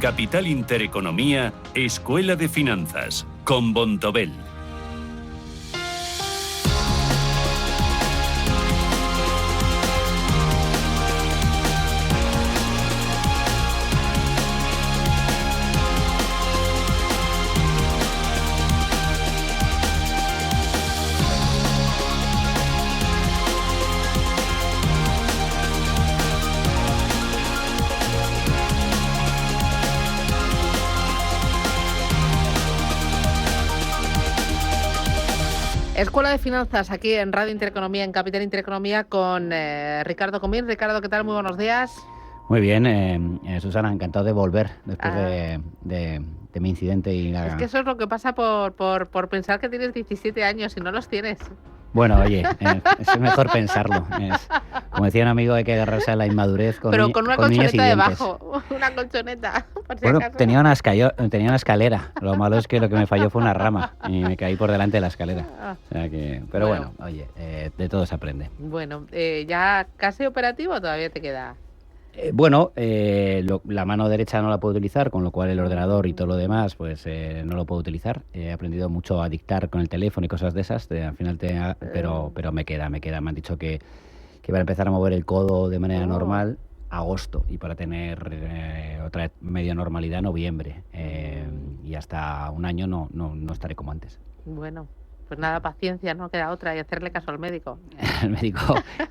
Capital Intereconomía, Escuela de Finanzas, con Bontobel. Escuela de Finanzas, aquí en Radio Intereconomía, en Capital Intereconomía, con Ricardo Comín. Ricardo, ¿qué tal? Muy buenos días. Muy bien, Susana, encantado de volver después de mi incidente. Es que eso es lo que pasa por pensar que tienes 17 años y no los tienes. Bueno, oye, es mejor pensarlo. Como decía un amigo, hay que agarrarse a la inmadurez con Pero con una colchoneta debajo, una colchoneta. Por si acaso. Tenía una escalera. Lo malo es que lo que me falló fue una rama y me caí por delante de la escalera. O sea que, pero bueno, oye, de todo se aprende. Bueno, ¿ya casi operativo o todavía te queda? La mano derecha no la puedo utilizar, con lo cual el ordenador y todo lo demás pues no lo puedo utilizar. He aprendido mucho a dictar con el teléfono y cosas de esas, al final pero me queda. Me han dicho que van a empezar a mover el codo de manera normal agosto y para tener otra vez medio normalidad noviembre. Y hasta un año no estaré como antes. Bueno. Pues nada, paciencia, no queda otra, y hacerle caso al médico.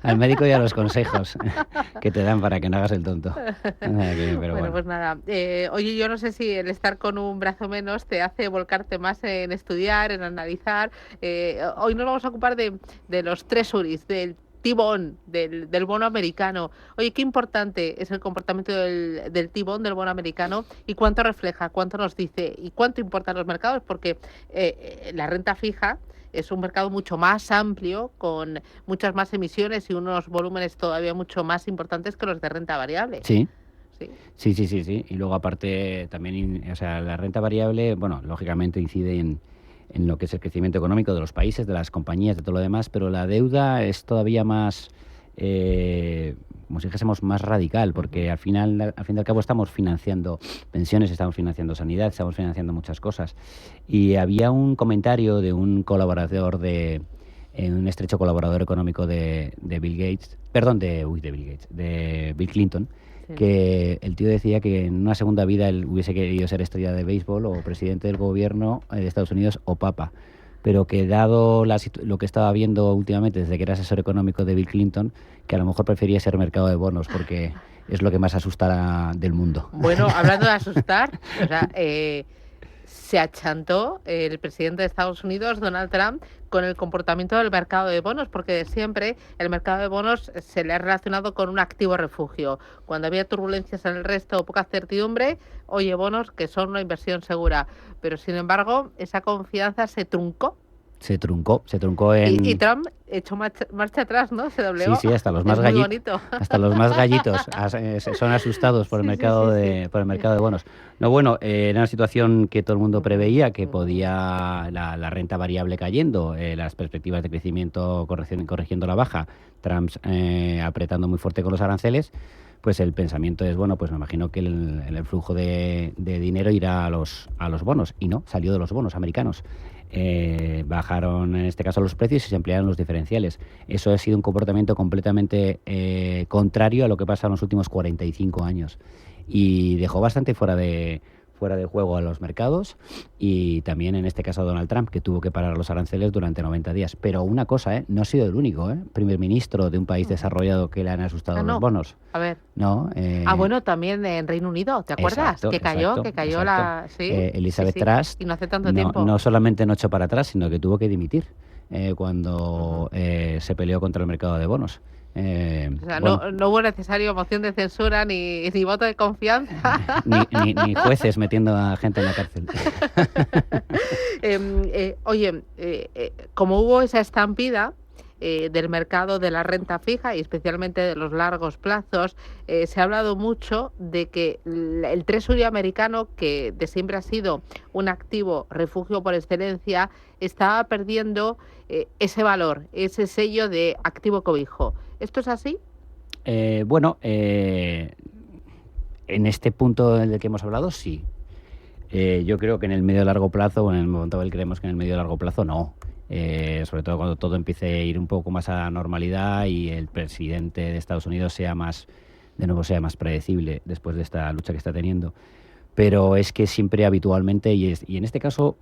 al médico y a los consejos que te dan para que no hagas el tonto. Bueno, pues nada. Oye, yo no sé si el estar con un brazo menos te hace volcarte más en estudiar, en analizar. Hoy nos vamos a ocupar de los treasuries, del T-bond, del bono americano. Oye, qué importante es el comportamiento del T-bond, del bono americano, y cuánto refleja, cuánto nos dice y cuánto importan los mercados, porque la renta fija es un mercado mucho más amplio, con muchas más emisiones y unos volúmenes todavía mucho más importantes que los de renta variable. Sí. Y luego aparte también, la renta variable, bueno, lógicamente incide en lo que es el crecimiento económico de los países, de las compañías, de todo lo demás, pero la deuda es todavía más, como si dijésemos, más radical, porque al fin y al cabo estamos financiando pensiones, estamos financiando sanidad, estamos financiando muchas cosas. Y había un comentario de un colaborador un estrecho colaborador económico de Bill Clinton, que el tío decía que en una segunda vida él hubiese querido ser estrella de béisbol o presidente del gobierno de Estados Unidos o papa, pero que dado lo que estaba viendo últimamente desde que era asesor económico de Bill Clinton, que a lo mejor prefería ser mercado de bonos porque es lo que más asusta del mundo. Bueno, hablando de asustar, se achantó el presidente de Estados Unidos, Donald Trump, con el comportamiento del mercado de bonos, porque de siempre el mercado de bonos se le ha relacionado con un activo refugio. Cuando había turbulencias en el resto o poca certidumbre, oye, bonos que son una inversión segura. Pero sin embargo, esa confianza se truncó. Se truncó en... Y Trump echó marcha atrás, ¿no? Se doblegó. Sí, hasta los más gallitos son asustados por el mercado de bonos. Era una situación que todo el mundo preveía, que podía la renta variable cayendo, las perspectivas de crecimiento corrigiendo la baja, Trump apretando muy fuerte con los aranceles. Pues el pensamiento es, pues me imagino que el flujo de dinero irá a los bonos, y no, salió de los bonos americanos. Bajaron en este caso los precios y se ampliaron los diferenciales. Eso ha sido un comportamiento completamente contrario a lo que pasa en los últimos 45 años y dejó bastante fuera de juego a los mercados, y también en este caso a Donald Trump, que tuvo que parar los aranceles durante 90 días. Pero una cosa, no ha sido el único primer ministro de un país desarrollado que le han asustado los bonos. A ver. No. Bueno, también en Reino Unido, ¿te acuerdas? Que cayó la... ¿sí? Elizabeth Truss. Y no hace tanto tiempo. No solamente no echó para atrás, sino que tuvo que dimitir cuando se peleó contra el mercado de bonos. No hubo necesario moción de censura ni voto de confianza. ni jueces metiendo a gente en la cárcel. Como hubo esa estampida del mercado de la renta fija y especialmente de los largos plazos, se ha hablado mucho de que el Treasury americano, que de siempre ha sido un activo refugio por excelencia, estaba perdiendo ese valor, ese sello de activo cobijo. ¿Esto es así? En este punto del que hemos hablado, sí. Yo creo que en el medio largo plazo, o en el Bontobel creemos que en el medio largo plazo no. Sobre todo cuando todo empiece a ir un poco más a la normalidad y el presidente de Estados Unidos sea más predecible después de esta lucha que está teniendo. Pero es que siempre habitualmente, y en este caso,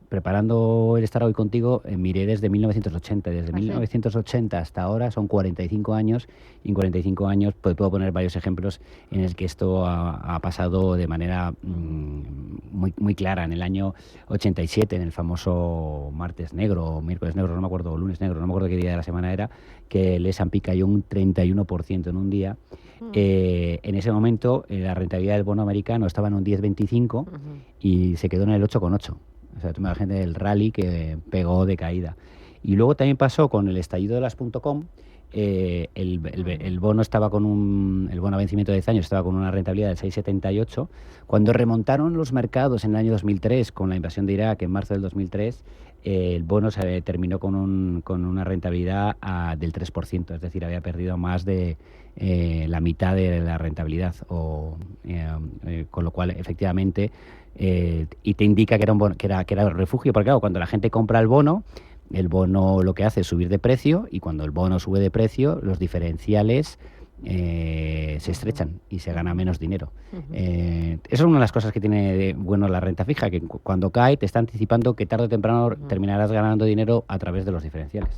preparando el estar hoy contigo, miré desde 1980. Desde 1980 hasta ahora son 45 años, y en 45 años pues, puedo poner varios ejemplos en el que esto ha pasado de manera muy clara. En el año 87, en el famoso martes negro, o miércoles negro, no me acuerdo, o lunes negro, no me acuerdo qué día de la semana era, que el S&P cayó un 31% en un día. En ese momento la rentabilidad del bono americano estaba en un 10,25 y se quedó en el 8,8. O sea, tú imagínate el rally que pegó de caída. Y luego también pasó con el estallido de las .com. El bono estaba el bono a vencimiento de 10 años estaba con una rentabilidad del 6,78. Cuando remontaron los mercados en el año 2003 con la invasión de Irak en marzo del 2003, el bono se terminó con una rentabilidad del 3%, es decir, había perdido más de la mitad de la rentabilidad, con lo cual efectivamente y te indica que era un bono, que era refugio, porque claro, cuando la gente compra el bono lo que hace es subir de precio, y cuando el bono sube de precio, los diferenciales se estrechan y se gana menos dinero. Eso es una de las cosas que tiene de bueno la renta fija, que cuando cae te está anticipando que tarde o temprano terminarás ganando dinero a través de los diferenciales.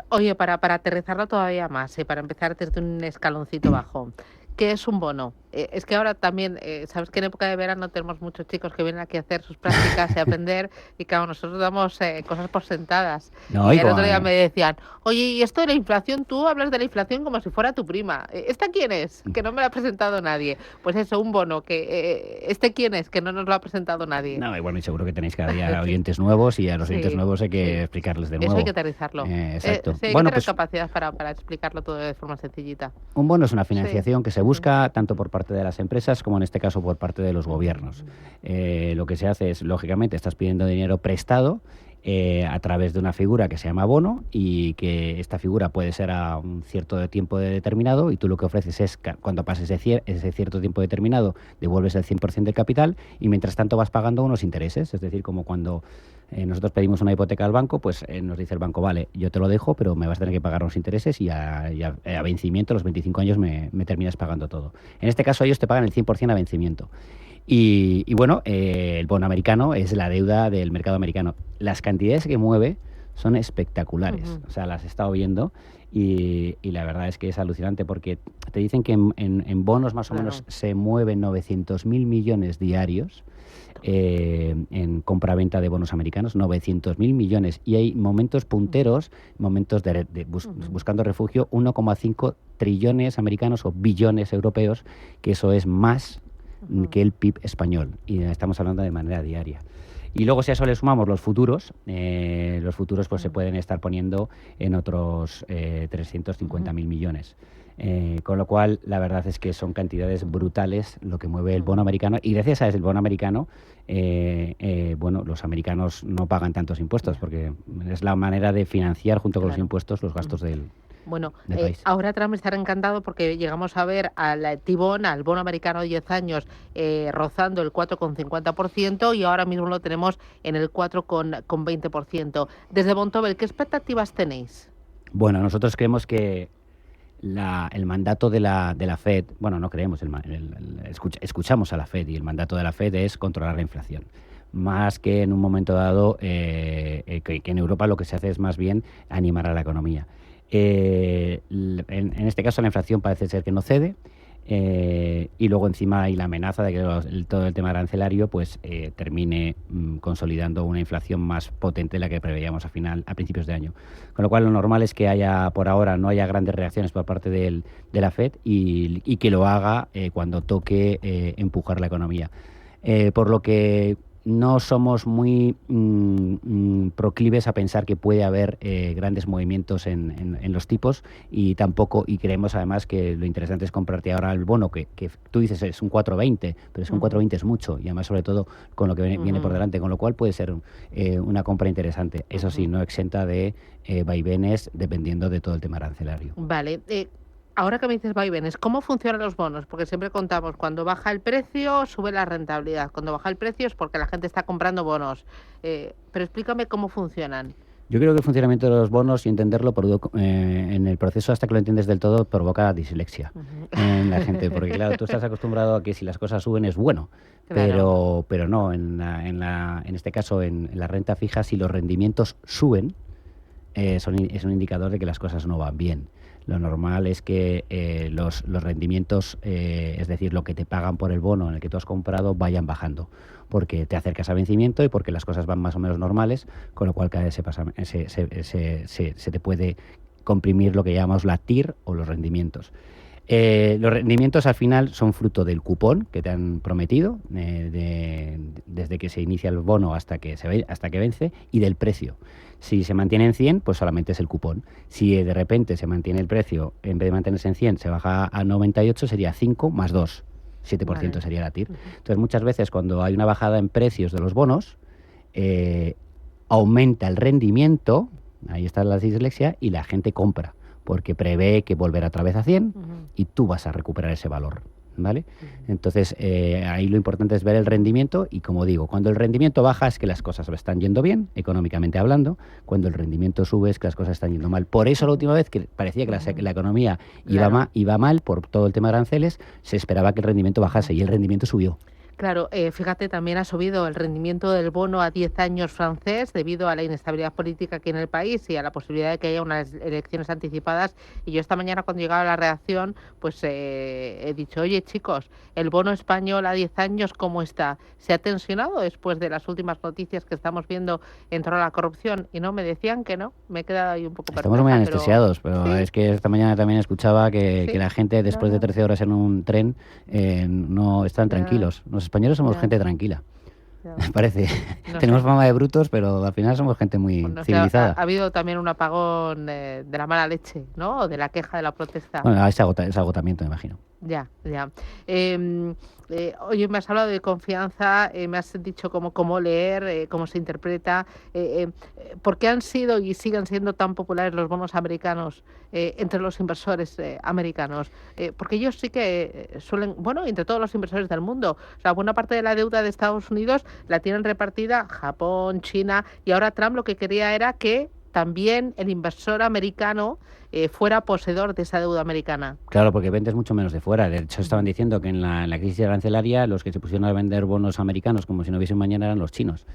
Oye, para aterrizarlo todavía más, para empezar desde un escaloncito bajo, ¿qué es un bono? Es que ahora también, sabes que en época de verano tenemos muchos chicos que vienen aquí a hacer sus prácticas y a aprender, y claro, nosotros damos cosas por sentadas. No, y el otro día me decían, oye, ¿y esto de la inflación? Tú hablas de la inflación como si fuera tu prima. ¿Esta quién es? Que no me la ha presentado nadie. Pues eso, un bono, que ¿este quién es? Que no nos lo ha presentado nadie. No, bueno, y seguro que tenéis cada día oyentes nuevos, y a los oyentes nuevos hay que explicarles de nuevo. Eso hay que aterrizarlo. Exacto. Sí, hay que tener capacidad para explicarlo todo de forma sencillita. Un bono es una financiación que se busca tanto por parte de las empresas como en este caso por parte de los gobiernos. Lo que se hace es, lógicamente, estás pidiendo dinero prestado a través de una figura que se llama bono, y que esta figura puede ser a un cierto tiempo determinado, y tú lo que ofreces es, cuando pases ese cierto tiempo determinado, devuelves el 100% del capital, y mientras tanto vas pagando unos intereses. Es decir, como cuando nosotros pedimos una hipoteca al banco, pues nos dice el banco, vale, yo te lo dejo, pero me vas a tener que pagar unos intereses, y a vencimiento, a los 25 años, me terminas pagando todo. En este caso ellos te pagan el 100% a vencimiento. Y bueno, el bono americano es la deuda del mercado americano. Las cantidades que mueve son espectaculares. O sea, las he estado viendo, y la verdad es que es alucinante, porque te dicen que en bonos más o menos se mueven 900.000 millones diarios en compra-venta de bonos americanos, 900.000 millones. Y hay momentos punteros, momentos buscando refugio, 1,5 trillones americanos o billones europeos, que eso es más que el PIB español, y estamos hablando de manera diaria. Y luego, si a eso le sumamos los futuros pues se pueden estar poniendo en otros 350.000 millones. Con lo cual, la verdad es que son cantidades brutales lo que mueve el bono americano, y gracias a ese bono americano, bueno, los americanos no pagan tantos impuestos, porque es la manera de financiar junto con los impuestos los gastos del país. Ahora Trump estará encantado porque llegamos a ver al T-Bond, al bono americano de 10 años, rozando el 4,50%, y ahora mismo lo tenemos en el 4,20%. Desde Bontobel, ¿qué expectativas tenéis? Bueno, nosotros creemos que el mandato de la FED, bueno, no creemos, escuchamos a la FED, y el mandato de la FED es controlar la inflación. Más que en un momento dado, que en Europa lo que se hace es más bien animar a la economía. En este caso la inflación parece ser que no cede, y luego encima hay la amenaza de que todo el tema arancelario pues termine consolidando una inflación más potente de la que preveíamos a principios de año. Con lo cual lo normal es que por ahora no haya grandes reacciones por parte de la FED, y que lo haga cuando toque empujar la economía. Por lo que no somos muy proclives a pensar que puede haber grandes movimientos en los tipos, y creemos además que lo interesante es comprarte ahora el bono, que tú dices es un 4,20, pero es un 4,20 es mucho, y además sobre todo con lo que viene por delante, con lo cual puede ser una compra interesante. Eso sí, no exenta de vaivenes dependiendo de todo el tema arancelario. Vale. Ahora que me dices vaivenes, ¿cómo funcionan los bonos? Porque siempre contamos, cuando baja el precio, sube la rentabilidad. Cuando baja el precio es porque la gente está comprando bonos. Pero explícame cómo funcionan. Yo creo que el funcionamiento de los bonos y entenderlo en el proceso hasta que lo entiendes del todo provoca dislexia en la gente, porque claro, tú estás acostumbrado a que si las cosas suben es bueno, claro. pero no, en este caso en la renta fija, si los rendimientos suben, es un indicador de que las cosas no van bien. Lo normal es que los rendimientos, es decir, lo que te pagan por el bono en el que tú has comprado, vayan bajando, porque te acercas a vencimiento y porque las cosas van más o menos normales, con lo cual cada vez se te puede comprimir lo que llamamos la TIR o los rendimientos. Los rendimientos al final son fruto del cupón que te han prometido desde que se inicia el bono hasta que vence, y del precio. Si se mantiene en 100, pues solamente es el cupón. Si de repente se mantiene el precio, en vez de mantenerse en 100, se baja a 98, sería 5 más 2. 7% vale. Sería la TIR. Entonces, muchas veces cuando hay una bajada en precios de los bonos, aumenta el rendimiento, ahí está la dislexia, y la gente compra, porque prevé que volverá otra vez a 100 y tú vas a recuperar ese valor, ¿vale? Entonces, ahí lo importante es ver el rendimiento y, como digo, cuando el rendimiento baja es que las cosas están yendo bien, económicamente hablando. Cuando el rendimiento sube es que las cosas están yendo mal. Por eso la última vez que parecía que la economía iba mal por todo el tema de aranceles, se esperaba que el rendimiento bajase y el rendimiento subió. Claro, fíjate, también ha subido el rendimiento del bono a 10 años francés debido a la inestabilidad política aquí en el país y a la posibilidad de que haya unas elecciones anticipadas. Y yo esta mañana, cuando llegaba a la redacción, pues he dicho, oye chicos, el bono español a 10 años, ¿cómo está? ¿Se ha tensionado después de las últimas noticias que estamos viendo en torno a la corrupción? Y no, me decían que no, me he quedado ahí un poco perpleja. Estamos muy anestesiados, pero ¿sí? Es que esta mañana también escuchaba que la gente después de 13 horas en un tren no están tranquilos. Los españoles somos gente tranquila, me parece. No Tenemos fama de brutos, pero al final somos gente muy civilizada. Ha habido también un apagón de la mala leche, ¿no? O de la queja, de la protesta. Bueno, es agotamiento, me imagino. Ya. Oye, me has hablado de confianza, me has dicho cómo leer, cómo se interpreta. ¿Por qué han sido y siguen siendo tan populares los bonos americanos entre los inversores americanos? Porque ellos sí que suelen, entre todos los inversores del mundo. O sea, buena parte de la deuda de Estados Unidos la tienen repartida Japón, China, y ahora Trump lo que quería era que también el inversor americano fuera poseedor de esa deuda americana. Claro, porque vendes mucho menos de fuera. De hecho, estaban diciendo que en la crisis arancelaria los que se pusieron a vender bonos americanos como si no hubiese un mañana eran los chinos.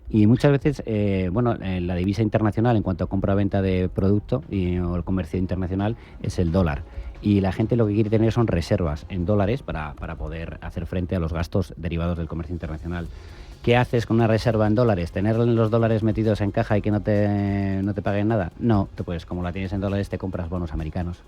Y muchas veces, la divisa internacional en cuanto a compra-venta de producto o el comercio internacional es el dólar. Y la gente lo que quiere tener son reservas en dólares para poder hacer frente a los gastos derivados del comercio internacional. ¿Qué haces con una reserva en dólares? ¿Tener los dólares metidos en caja y que no te paguen nada? No, pues como la tienes en dólares te compras bonos americanos.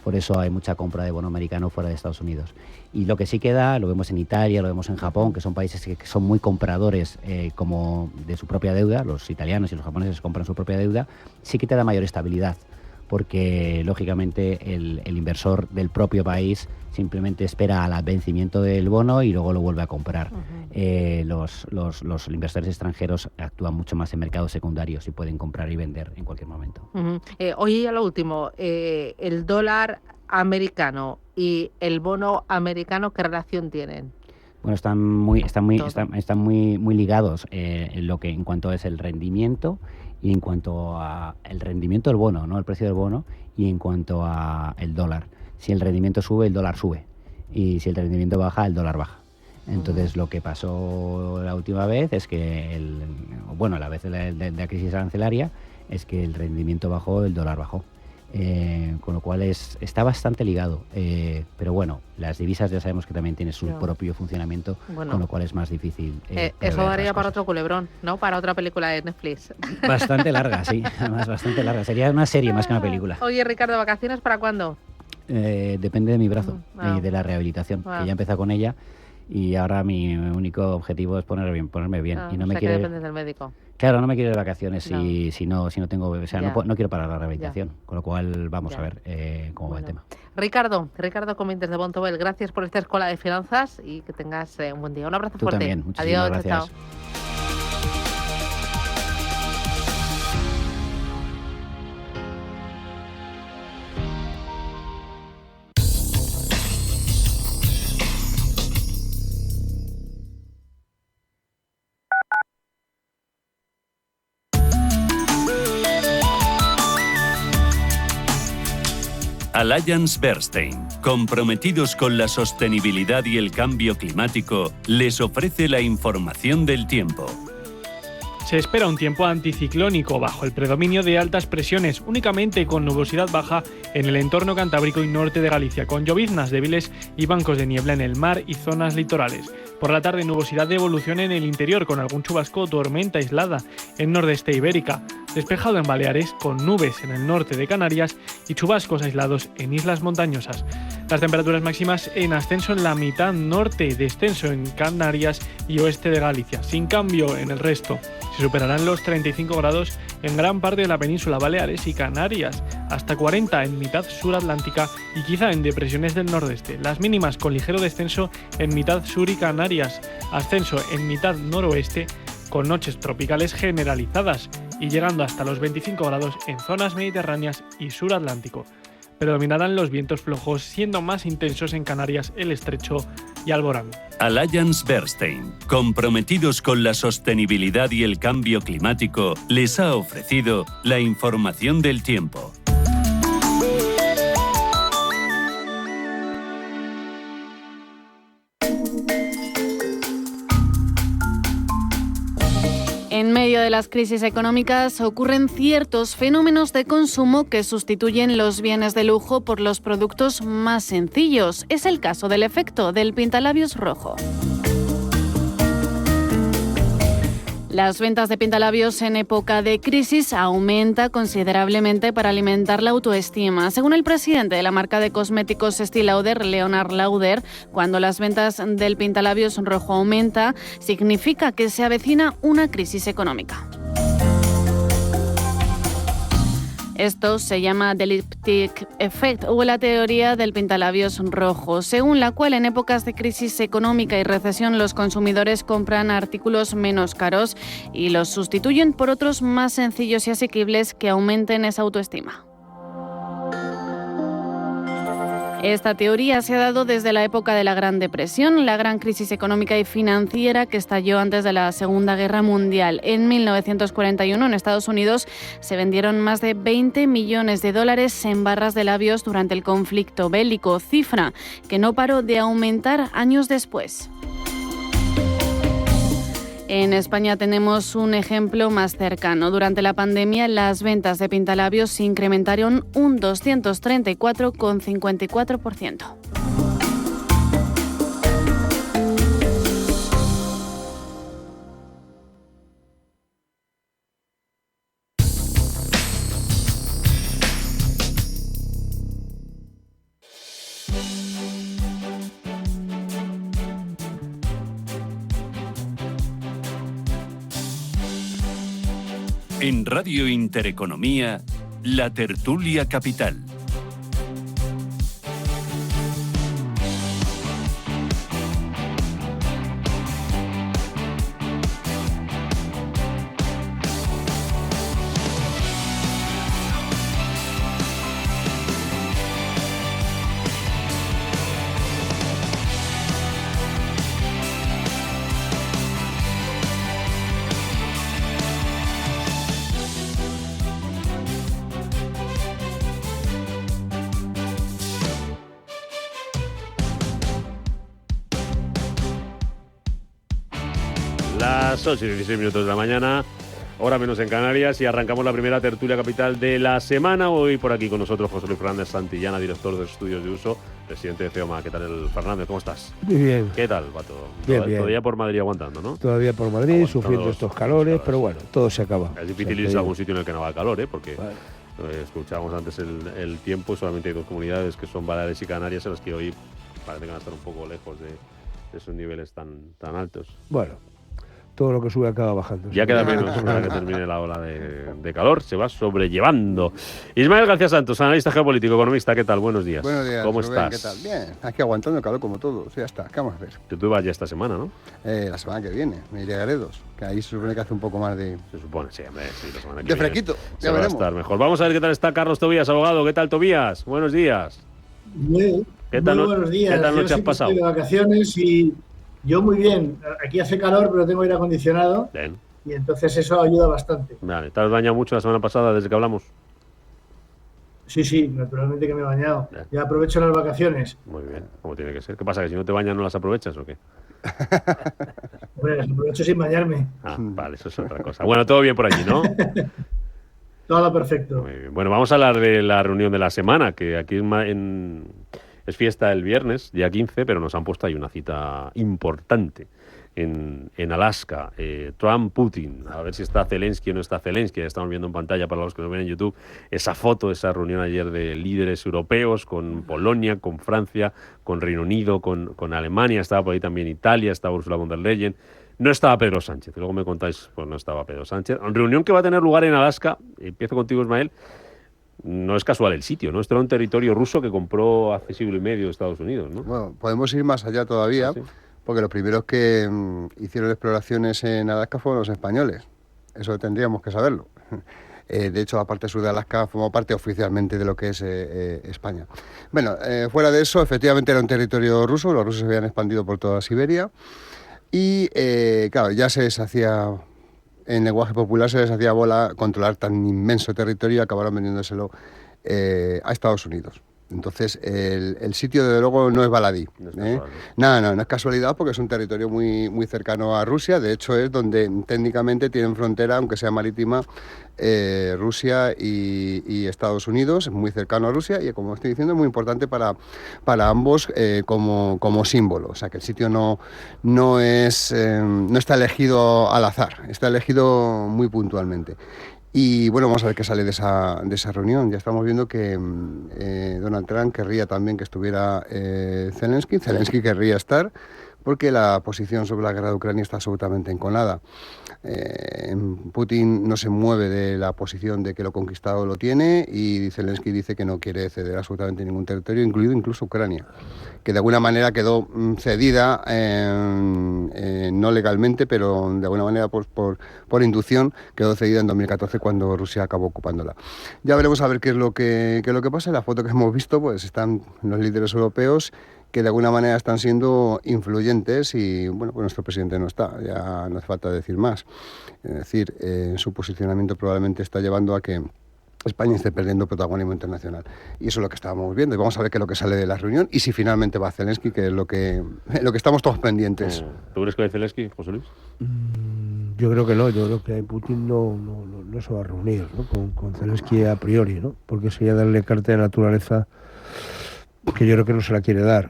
Por eso hay mucha compra de bono americano fuera de Estados Unidos. Y lo que sí queda, lo vemos en Italia, lo vemos en Japón, que son países que son muy compradores como de su propia deuda, los italianos y los japoneses compran su propia deuda, sí que te da mayor estabilidad, porque lógicamente el inversor del propio país simplemente espera al vencimiento del bono y luego lo vuelve a comprar. Los inversores extranjeros actúan mucho más en mercados secundarios y pueden comprar y vender en cualquier momento. Oye, ya lo último, el dólar americano y el bono americano, ¿qué relación tienen? Bueno, están muy ligados en cuanto es el rendimiento y en cuanto a el rendimiento del bono, no el precio del bono, y en cuanto a el dólar. Si el rendimiento sube, el dólar sube, y si el rendimiento baja, el dólar baja. Entonces, lo que pasó la última vez es que la vez de la crisis arancelaria es que el rendimiento bajó, el dólar bajó. Con lo cual está bastante ligado, pero bueno, las divisas ya sabemos que también tienen su propio funcionamiento, con lo cual es más difícil. Eso daría para otro culebrón, ¿no? Para otra película de Netflix. Bastante larga, sí, además bastante larga. Sería una serie más que una película. Oye, Ricardo, ¿vacaciones para cuándo? Depende de mi brazo y de la rehabilitación, que ya empezza con ella. Y ahora mi único objetivo es ponerme bien. Y no me quiero. Que dependes del médico. Claro, no me quiero ir de vacaciones si no tengo, o sea, no quiero parar la rehabilitación. Con lo cual vamos a ver cómo va el tema. Ricardo Comintes de Bontobel, gracias por esta escuela de finanzas y que tengas un buen día. Un abrazo fuerte. También, muchísimas gracias. Chao. Allianz Bernstein, comprometidos con la sostenibilidad y el cambio climático, les ofrece la información del tiempo. Se espera un tiempo anticiclónico bajo el predominio de altas presiones, únicamente con nubosidad baja en el entorno cantábrico y norte de Galicia, con lloviznas débiles y bancos de niebla en el mar y zonas litorales. Por la tarde, nubosidad de evolución en el interior, con algún chubasco o tormenta aislada en nordeste ibérica. Despejado en Baleares, con nubes en el norte de Canarias y chubascos aislados en islas montañosas. Las temperaturas máximas en ascenso en la mitad norte, descenso en Canarias y oeste de Galicia, sin cambio en el resto. Se superarán los 35 grados en gran parte de la península, Baleares y Canarias, hasta 40 en mitad sur atlántica y quizá en depresiones del nordeste. Las mínimas con ligero descenso en mitad sur y Canarias, ascenso en mitad noroeste, con noches tropicales generalizadas y llegando hasta los 25 grados en zonas mediterráneas y sur atlántico. Predominarán los vientos flojos, siendo más intensos en Canarias, el Estrecho y Alborán. Allianz Bernstein, comprometidos con la sostenibilidad y el cambio climático, les ha ofrecido la información del tiempo. En medio de las crisis económicas ocurren ciertos fenómenos de consumo que sustituyen los bienes de lujo por los productos más sencillos. Es el caso del efecto del pintalabios rojo. Las ventas de pintalabios en época de crisis aumenta considerablemente para alimentar la autoestima. Según el presidente de la marca de cosméticos Estée Lauder, Leonard Lauder, cuando las ventas del pintalabios rojo aumenta, significa que se avecina una crisis económica. Esto se llama The Lipstick Effect o la teoría del pintalabios rojo, según la cual en épocas de crisis económica y recesión los consumidores compran artículos menos caros y los sustituyen por otros más sencillos y asequibles que aumenten esa autoestima. Esta teoría se ha dado desde la época de la Gran Depresión, la gran crisis económica y financiera que estalló antes de la Segunda Guerra Mundial. En 1941, en Estados Unidos, se vendieron más de 20 millones de dólares en barras de labios durante el conflicto bélico, cifra que no paró de aumentar años después. En España tenemos un ejemplo más cercano. Durante la pandemia, las ventas de pintalabios se incrementaron un 234,54%. En Radio Intereconomía, La Tertulia Capital. Las 8 y 16 minutos de la mañana, hora menos en Canarias, y arrancamos la primera tertulia capital de la semana. Hoy por aquí con nosotros José Luis Fernández Santillana, director de Estudios de Uso, presidente de FEOMA. ¿Qué tal, Fernández? ¿Cómo estás? Muy bien. ¿Qué tal va todo? Bien, bien. Todavía por Madrid aguantando, ¿no? Todavía por Madrid, Aguantando sufriendo estos calores, pero bueno, todo se acaba. Es difícil irse a algún sitio en el que no haga calor, ¿eh? Porque escuchábamos antes el tiempo, solamente hay dos comunidades que son Baleares y Canarias, en las que hoy parece que van a estar un poco lejos de esos niveles tan altos. Bueno, todo lo que sube acaba bajando. Ya queda menos para que termine la ola de calor, se va sobrellevando. Ismael García Santos, analista geopolítico, economista, ¿qué tal? Buenos días. Buenos días, ¿Cómo Rubén, estás? ¿qué tal? Bien, aquí aguantando el calor como todos, ya está, ¿qué vamos a hacer? Tú vas ya esta semana, ¿no? La semana que viene, me iré a Gredos, que ahí se supone que hace un poco más de... Se supone, sí, hombre, sí, la semana que De viene fresquito, se ya va a veremos. estar mejor. Vamos a ver qué tal está Carlos Tobías, abogado. ¿Qué tal, Tobías? Buenos días. Muy buenos días. ¿Qué tal Yo noche has sí que pasado? estoy de vacaciones y yo muy bien. Aquí hace calor, pero tengo aire acondicionado. Bien. Y entonces eso ayuda bastante. Vale, ¿te has bañado mucho la semana pasada desde que hablamos? Sí, naturalmente que me he bañado. Ya aprovecho las vacaciones. Muy bien, como tiene que ser. ¿Qué pasa, que si no te bañas no las aprovechas o qué? Bueno, las aprovecho sin bañarme. Vale, eso es otra cosa. Bueno, todo bien por allí, ¿no? Todo perfecto. Muy bien. Bueno, vamos a hablar de la reunión de la semana, que aquí es fiesta el viernes, día 15, pero nos han puesto ahí una cita importante en Alaska. Trump-Putin, a ver si está Zelensky o no está Zelensky. Estamos viendo en pantalla, para los que nos ven en YouTube, esa foto de esa reunión ayer de líderes europeos con Polonia, con Francia, con Reino Unido, con Alemania. Estaba por ahí también Italia, estaba Ursula von der Leyen. No estaba Pedro Sánchez, luego me contáis, pues no estaba Pedro Sánchez. Reunión que va a tener lugar en Alaska. Empiezo contigo, Ismael. No es casual el sitio, ¿no? Esto era un territorio ruso que compró hace siglo y medio Estados Unidos, ¿no? Bueno, podemos ir más allá todavía, ¿sí? Porque los primeros que hicieron exploraciones en Alaska fueron los españoles. Eso tendríamos que saberlo. De hecho, la parte sur de Alaska formó parte oficialmente de lo que es España. Bueno, fuera de eso, efectivamente era un territorio ruso. Los rusos se habían expandido por toda Siberia. Y, claro, ya se les hacía, en lenguaje popular, se les hacía bola controlar tan inmenso territorio y acabaron vendiéndoselo a Estados Unidos. Entonces, el sitio, desde luego, no es baladí. No es casualidad, porque es un territorio muy, muy cercano a Rusia. De hecho, es donde técnicamente tienen frontera, aunque sea marítima, Rusia y Estados Unidos. Es muy cercano a Rusia y, como estoy diciendo, es muy importante para ambos como símbolo. O sea, que el sitio no está elegido al azar, está elegido muy puntualmente. Y bueno, vamos a ver qué sale de esa reunión. Ya estamos viendo que Donald Trump querría también que estuviera Zelensky. Zelensky querría estar, porque la posición sobre la guerra de Ucrania está absolutamente enconada. Putin no se mueve de la posición de que lo conquistado lo tiene, y Zelensky dice que no quiere ceder absolutamente ningún territorio, incluido incluso Ucrania, que de alguna manera quedó cedida, no legalmente, pero de alguna manera por inducción, quedó cedida en 2014 cuando Rusia acabó ocupándola. Ya veremos a ver qué es lo que pasa. En la foto que hemos visto, pues están los líderes europeos que de alguna manera están siendo influyentes, y bueno, pues nuestro presidente no está, ya no hace falta decir más. Es decir, su posicionamiento probablemente está llevando a que España esté perdiendo protagonismo internacional. Y eso es lo que estábamos viendo. Y vamos a ver qué es lo que sale de la reunión y si finalmente va Zelensky, que es lo que estamos todos pendientes. ¿Tú crees que va Zelensky, José Luis? Yo creo que no. Yo creo que Putin no se va a reunir, ¿no? con Zelensky a priori, ¿no? Porque sería darle carta de naturaleza que yo creo que no se la quiere dar.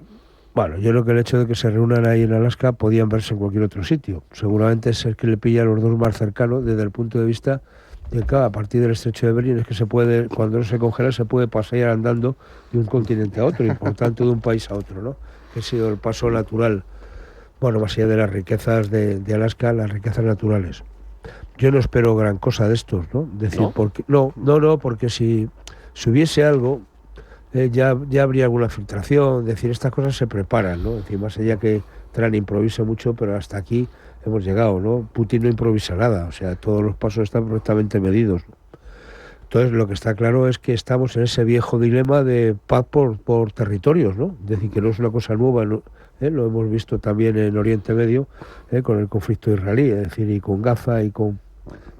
Bueno, yo creo que el hecho de que se reúnan ahí en Alaska podían verse en cualquier otro sitio. Seguramente es el que le pilla a los dos más cercanos desde el punto de vista de que a partir del estrecho de Bering es que se puede, cuando no se congela, se puede pasear andando de un continente a otro y por tanto de un país a otro, ¿no? Que ha sido el paso natural, bueno, más allá de las riquezas de Alaska, las riquezas naturales. Yo no espero gran cosa de estos, ¿no? Decir, ¿No? Porque, no, porque si hubiese algo, ya habría alguna filtración. Decir, estas cosas se preparan, ¿no? Es decir, más allá que Trump improvisa mucho, pero hasta aquí hemos llegado, ¿no? Putin no improvisa nada, o sea, todos los pasos están perfectamente medidos. Entonces, lo que está claro es que estamos en ese viejo dilema de paz por territorios, ¿no? Es decir, que no es una cosa nueva, ¿no? Lo hemos visto también en Oriente Medio, con el conflicto israelí, es decir, y con Gaza y con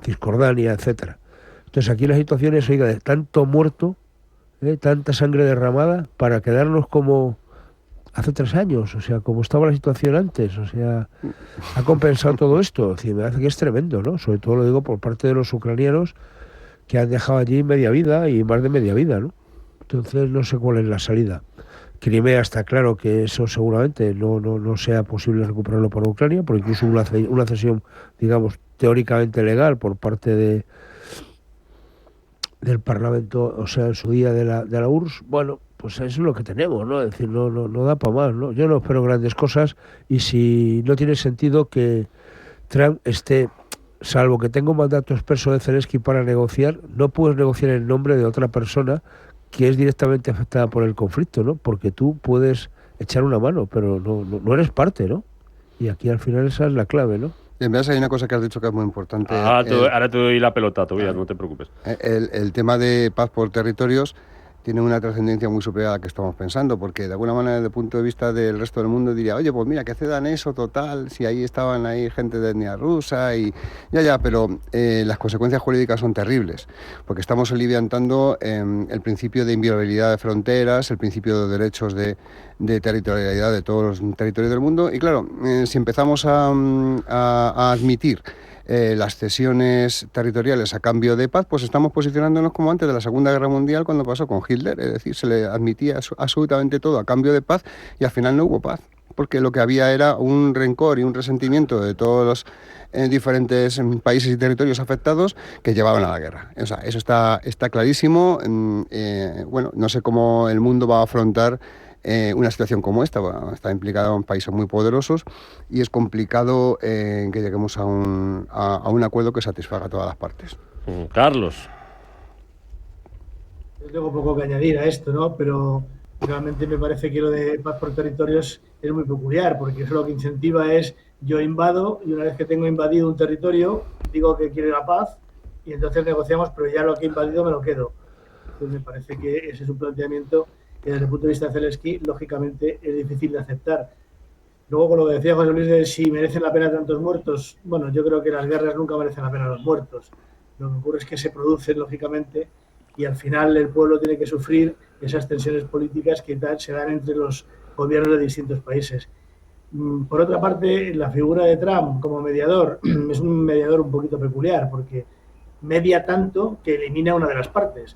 Cisjordania, etcétera. Entonces, aquí la situación es, oiga, de tanto muerto, tanta sangre derramada, para quedarnos como hace 3 años, o sea, como estaba la situación antes, o sea, ha compensado todo esto. Es decir, me parece que es tremendo, ¿no? Sobre todo lo digo por parte de los ucranianos, que han dejado allí media vida y más de media vida, ¿no? Entonces no sé cuál es la salida. Crimea está claro que eso seguramente no sea posible recuperarlo para Ucrania, porque incluso una cesión, digamos, teóricamente legal por parte del Parlamento, o sea, en su día de la URSS. Bueno, pues eso es lo que tenemos, ¿no? Es decir, no da para más, ¿no? Yo no espero grandes cosas, y si no tiene sentido que Trump esté, salvo que tenga un mandato expreso de Zelensky para negociar, no puedes negociar en nombre de otra persona que es directamente afectada por el conflicto, ¿no? Porque tú puedes echar una mano, pero no eres parte, ¿no? Y aquí al final esa es la clave, ¿no? Y en verdad hay una cosa que has dicho que es muy importante. Ahora te doy la pelota, todavía, no te preocupes. El tema de paz por territorios, tiene una trascendencia muy superior a la que estamos pensando, porque de alguna manera desde el punto de vista del resto del mundo diría, oye, pues mira, que cedan eso, total, si ahí estaban gente de etnia rusa y pero las consecuencias jurídicas son terribles, porque estamos aliviantando el principio de inviolabilidad de fronteras, el principio de derechos de territorialidad de todos los territorios del mundo, y claro, si empezamos a admitir las cesiones territoriales a cambio de paz, pues estamos posicionándonos como antes de la Segunda Guerra Mundial cuando pasó con Hitler, es decir, se le admitía absolutamente todo a cambio de paz y al final no hubo paz, porque lo que había era un rencor y un resentimiento de todos los diferentes países y territorios afectados que llevaban a la guerra. O sea, eso está clarísimo. Bueno, no sé cómo el mundo va a afrontar una situación como esta. Bueno, está implicado en países muy poderosos y es complicado que lleguemos a un acuerdo que satisfaga a todas las partes. Carlos. Yo tengo poco que añadir a esto, ¿no? Pero realmente me parece que lo de paz por territorios es muy peculiar, porque eso lo que incentiva es yo invado y una vez que tengo invadido un territorio digo que quiero la paz y entonces negociamos, pero ya lo que he invadido me lo quedo. Entonces me parece que ese es un planteamiento que desde el punto de vista de Zelensky, lógicamente, es difícil de aceptar. Luego, con lo que decía José Luis de si merecen la pena tantos muertos, bueno, yo creo que las guerras nunca merecen la pena los muertos. Lo que ocurre es que se producen, lógicamente, y al final el pueblo tiene que sufrir esas tensiones políticas que se dan entre los gobiernos de distintos países. Por otra parte, la figura de Trump como mediador es un mediador un poquito peculiar, porque media tanto que elimina una de las partes.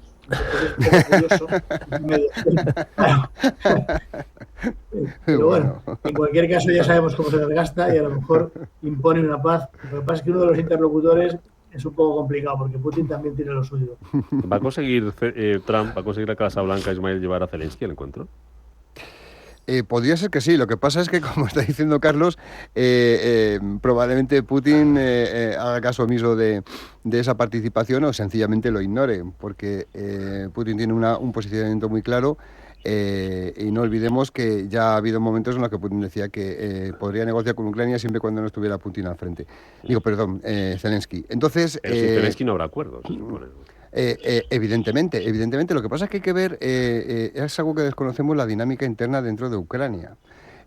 Pero bueno, en cualquier caso ya sabemos cómo se desgasta y a lo mejor impone una paz. Lo que pasa es que uno de los interlocutores es un poco complicado porque Putin también tiene lo suyo. ¿Va a conseguir Trump, va a conseguir la Casa Blanca, Ismael, llevar a Zelensky al encuentro? Podría ser que sí, lo que pasa es que, como está diciendo Carlos, probablemente Putin haga caso omiso de esa participación o sencillamente lo ignore, porque Putin tiene un posicionamiento muy claro y no olvidemos que ya ha habido momentos en los que Putin decía que podría negociar con Ucrania siempre cuando no estuviera Putin al frente. Digo, perdón, Zelensky. Entonces, pero sin Zelensky no habrá acuerdos, se supone. Evidentemente. Lo que pasa es que hay que ver, es algo que desconocemos, la dinámica interna dentro de Ucrania.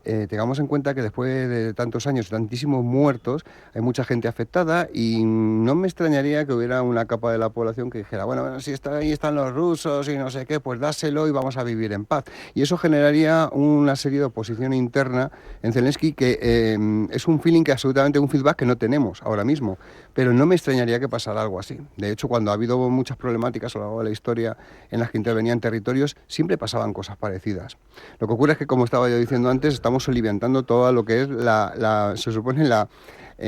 Tengamos en cuenta que después de tantos años, tantísimos muertos, hay mucha gente afectada y no me extrañaría que hubiera una capa de la población que dijera, bueno, si ahí están los rusos y no sé qué, pues dáselo y vamos a vivir en paz. Y eso generaría una serie de oposición interna en Zelensky que es un feeling que absolutamente, un feedback que no tenemos ahora mismo. Pero no me extrañaría que pasara algo así. De hecho, cuando ha habido muchas problemáticas a lo largo de la historia en las que intervenían territorios, siempre pasaban cosas parecidas. Lo que ocurre es que, como estaba yo diciendo antes, estamos soliviantando todo lo que es se supone la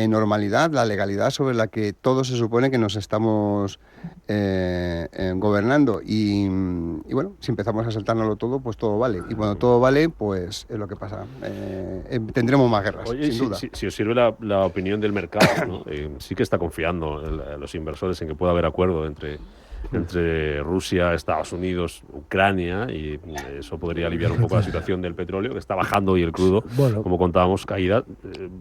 normalidad, la legalidad sobre la que todos se supone que nos estamos gobernando. Y bueno, si empezamos a saltárnoslo todo, pues todo vale. Y cuando todo vale, pues es lo que pasa. Tendremos más guerras, Oye, sin duda. Si os sirve la opinión del mercado, ¿no? Sí que está confiando los inversores en que pueda haber acuerdo entre Rusia, Estados Unidos, Ucrania, y eso podría aliviar un poco la situación del petróleo, que está bajando, y el crudo, bueno, como contábamos, caída,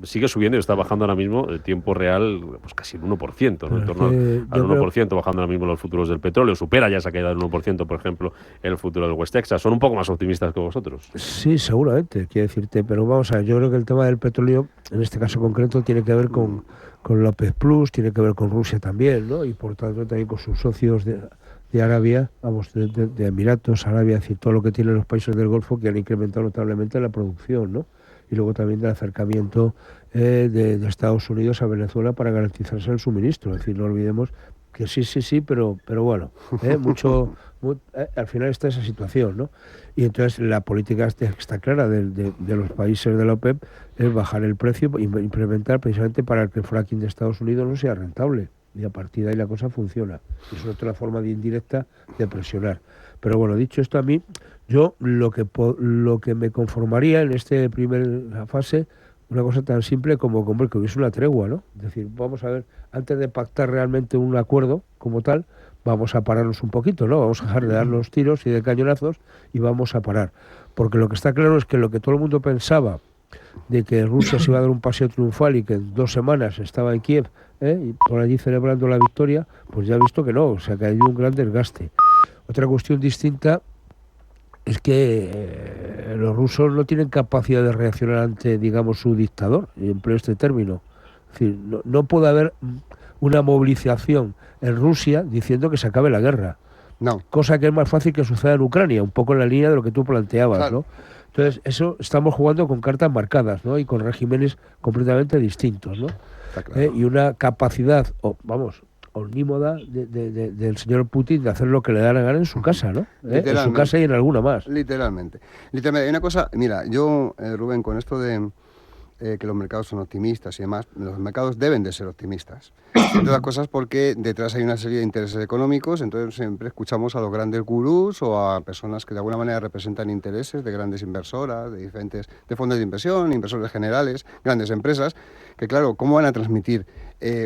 sigue subiendo y está bajando ahora mismo el tiempo real, pues casi el 1%, ¿no? En torno al 1%, bajando ahora mismo los futuros del petróleo. Supera ya esa caída del 1%, por ejemplo, el futuro del West Texas. Son un poco más optimistas que vosotros. Sí, seguramente, quiero decirte, pero vamos a ver, yo creo que el tema del petróleo, en este caso concreto, tiene que ver con la OPEC Plus, tiene que ver con Rusia también, ¿no? Y por tanto también con sus socios de Arabia, vamos, de Emiratos, Arabia, es decir, todo lo que tienen los países del Golfo que han incrementado notablemente la producción, ¿no? Y luego también del acercamiento de Estados Unidos a Venezuela para garantizarse el suministro. Es decir, no olvidemos que sí, pero bueno, al final está esa situación, ¿no? Y entonces la política está clara de los países de la OPEP es bajar el precio e implementar precisamente para que el fracking de Estados Unidos no sea rentable. Y a partir de ahí la cosa funciona. Es otra forma indirecta de presionar. Pero bueno, dicho esto, a mí, yo lo que me conformaría en esta primera fase, una cosa tan simple como que hubiese una tregua, ¿no? Es decir, vamos a ver, antes de pactar realmente un acuerdo como tal, vamos a pararnos un poquito, ¿no? Vamos a dejar de darnos tiros y de cañonazos y vamos a parar. Porque lo que está claro es que lo que todo el mundo pensaba de que Rusia se iba a dar un paseo triunfal y que en 2 semanas estaba en Kiev, y por allí celebrando la victoria, pues ya ha visto que no, o sea que ha habido un gran desgaste. Otra cuestión distinta es que los rusos no tienen capacidad de reaccionar ante, digamos, su dictador, y empleo este término. Es decir, no puede haber una movilización en Rusia diciendo que se acabe la guerra. No. Cosa que es más fácil que suceda en Ucrania, un poco en la línea de lo que tú planteabas, claro. ¿no? Entonces, eso estamos jugando con cartas marcadas, ¿no? Y con regímenes completamente distintos, ¿no? Está claro. Y una capacidad, omnímoda del señor Putin de hacer lo que le da la gana en su casa, ¿no? En su casa y en alguna más. Literalmente. Hay una cosa, mira, yo, Rubén, con esto de que los mercados son optimistas y demás, los mercados deben de ser optimistas. Entre las cosas porque detrás hay una serie de intereses económicos, entonces siempre escuchamos a los grandes gurús o a personas que de alguna manera representan intereses de grandes inversoras, de diferentes, de fondos de inversión, inversores generales, grandes empresas, que claro, ¿cómo van a transmitir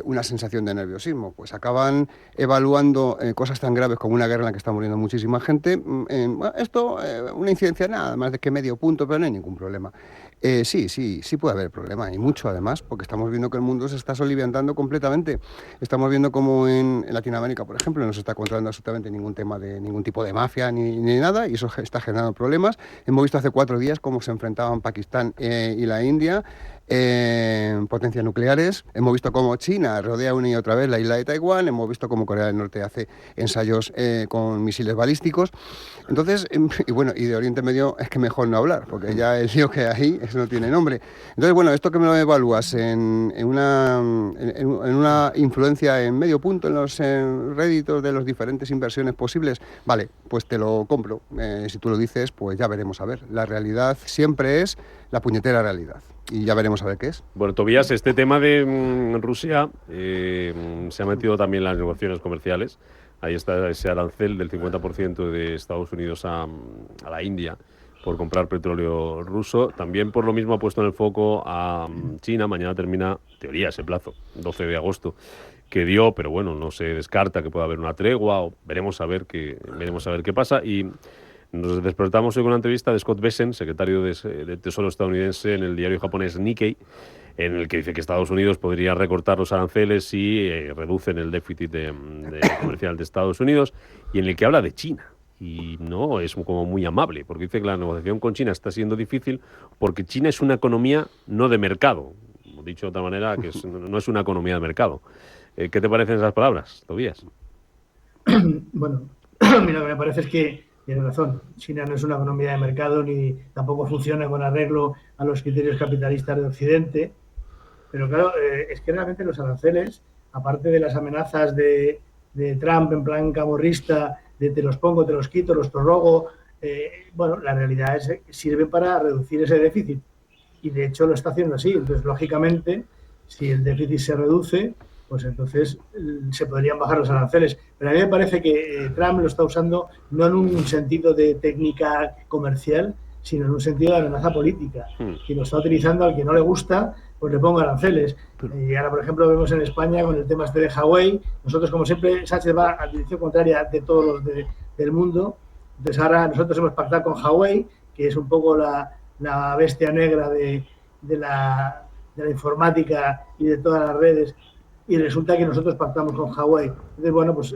una sensación de nerviosismo? Pues acaban evaluando cosas tan graves como una guerra en la que está muriendo muchísima gente. Una incidencia nada más de que medio punto, pero no hay ningún problema. Sí puede haber problema, y mucho además, porque estamos viendo que el mundo se está soliviantando completamente. Estamos viendo como en Latinoamérica, por ejemplo, no se está controlando absolutamente ningún tema de ningún tipo de mafia ni nada, y eso está generando problemas. Hemos visto hace 4 días cómo se enfrentaban Pakistán y la India, potencias nucleares. Hemos visto cómo China rodea una y otra vez la isla de Taiwán. Hemos visto cómo Corea del Norte hace ensayos con misiles balísticos. Entonces, y de Oriente Medio es que mejor no hablar, porque ya el lío que hay, eso no tiene nombre. Entonces, bueno, esto que me lo evalúas en una influencia en medio punto en los réditos de las diferentes inversiones posibles, vale, pues te lo compro. Si tú lo dices, pues ya veremos a ver. La realidad siempre es la puñetera realidad. Y ya veremos a ver qué es. Bueno, Tobías, este tema de Rusia se ha metido también en las negociaciones comerciales. Ahí está ese arancel del 50% de Estados Unidos a la India por comprar petróleo ruso. También por lo mismo ha puesto en el foco a China. Mañana termina, en teoría, ese plazo, 12 de agosto, que dio, pero bueno, no se descarta que pueda haber una tregua, o veremos a ver qué pasa. Y nos despertamos hoy con una entrevista de Scott Bessent, secretario de Tesoro estadounidense, en el diario japonés Nikkei, en el que dice que Estados Unidos podría recortar los aranceles si reducen el déficit comercial de Estados Unidos, y en el que habla de China. Y no es como muy amable, porque dice que la negociación con China está siendo difícil porque China es una economía no de mercado. Dicho de otra manera, que no es una economía de mercado. ¿Qué te parecen esas palabras, Tobías? Bueno, mira, lo que me parece es que tiene razón. China no es una economía de mercado ni tampoco funciona con arreglo a los criterios capitalistas de Occidente. Pero claro, es que realmente los aranceles, aparte de las amenazas de Trump en plan camorrista, de te los pongo, te los quito, los prorrogo, la realidad es que sirve para reducir ese déficit. Y de hecho lo está haciendo así. Entonces, lógicamente, si el déficit se reduce, pues entonces se podrían bajar los aranceles. Pero a mí me parece que Trump lo está usando no en un sentido de técnica comercial, sino en un sentido de amenaza política. Y lo está utilizando al que no le gusta, pues le pongo aranceles. Y ahora, por ejemplo, vemos en España con el tema este de Huawei. Nosotros, como siempre, Sánchez va a dirección contraria de todos los del mundo. Entonces ahora nosotros hemos pactado con Huawei, que es un poco la bestia negra de la informática y de todas las redes, y resulta que nosotros pactamos con Huawei. Entonces, bueno, pues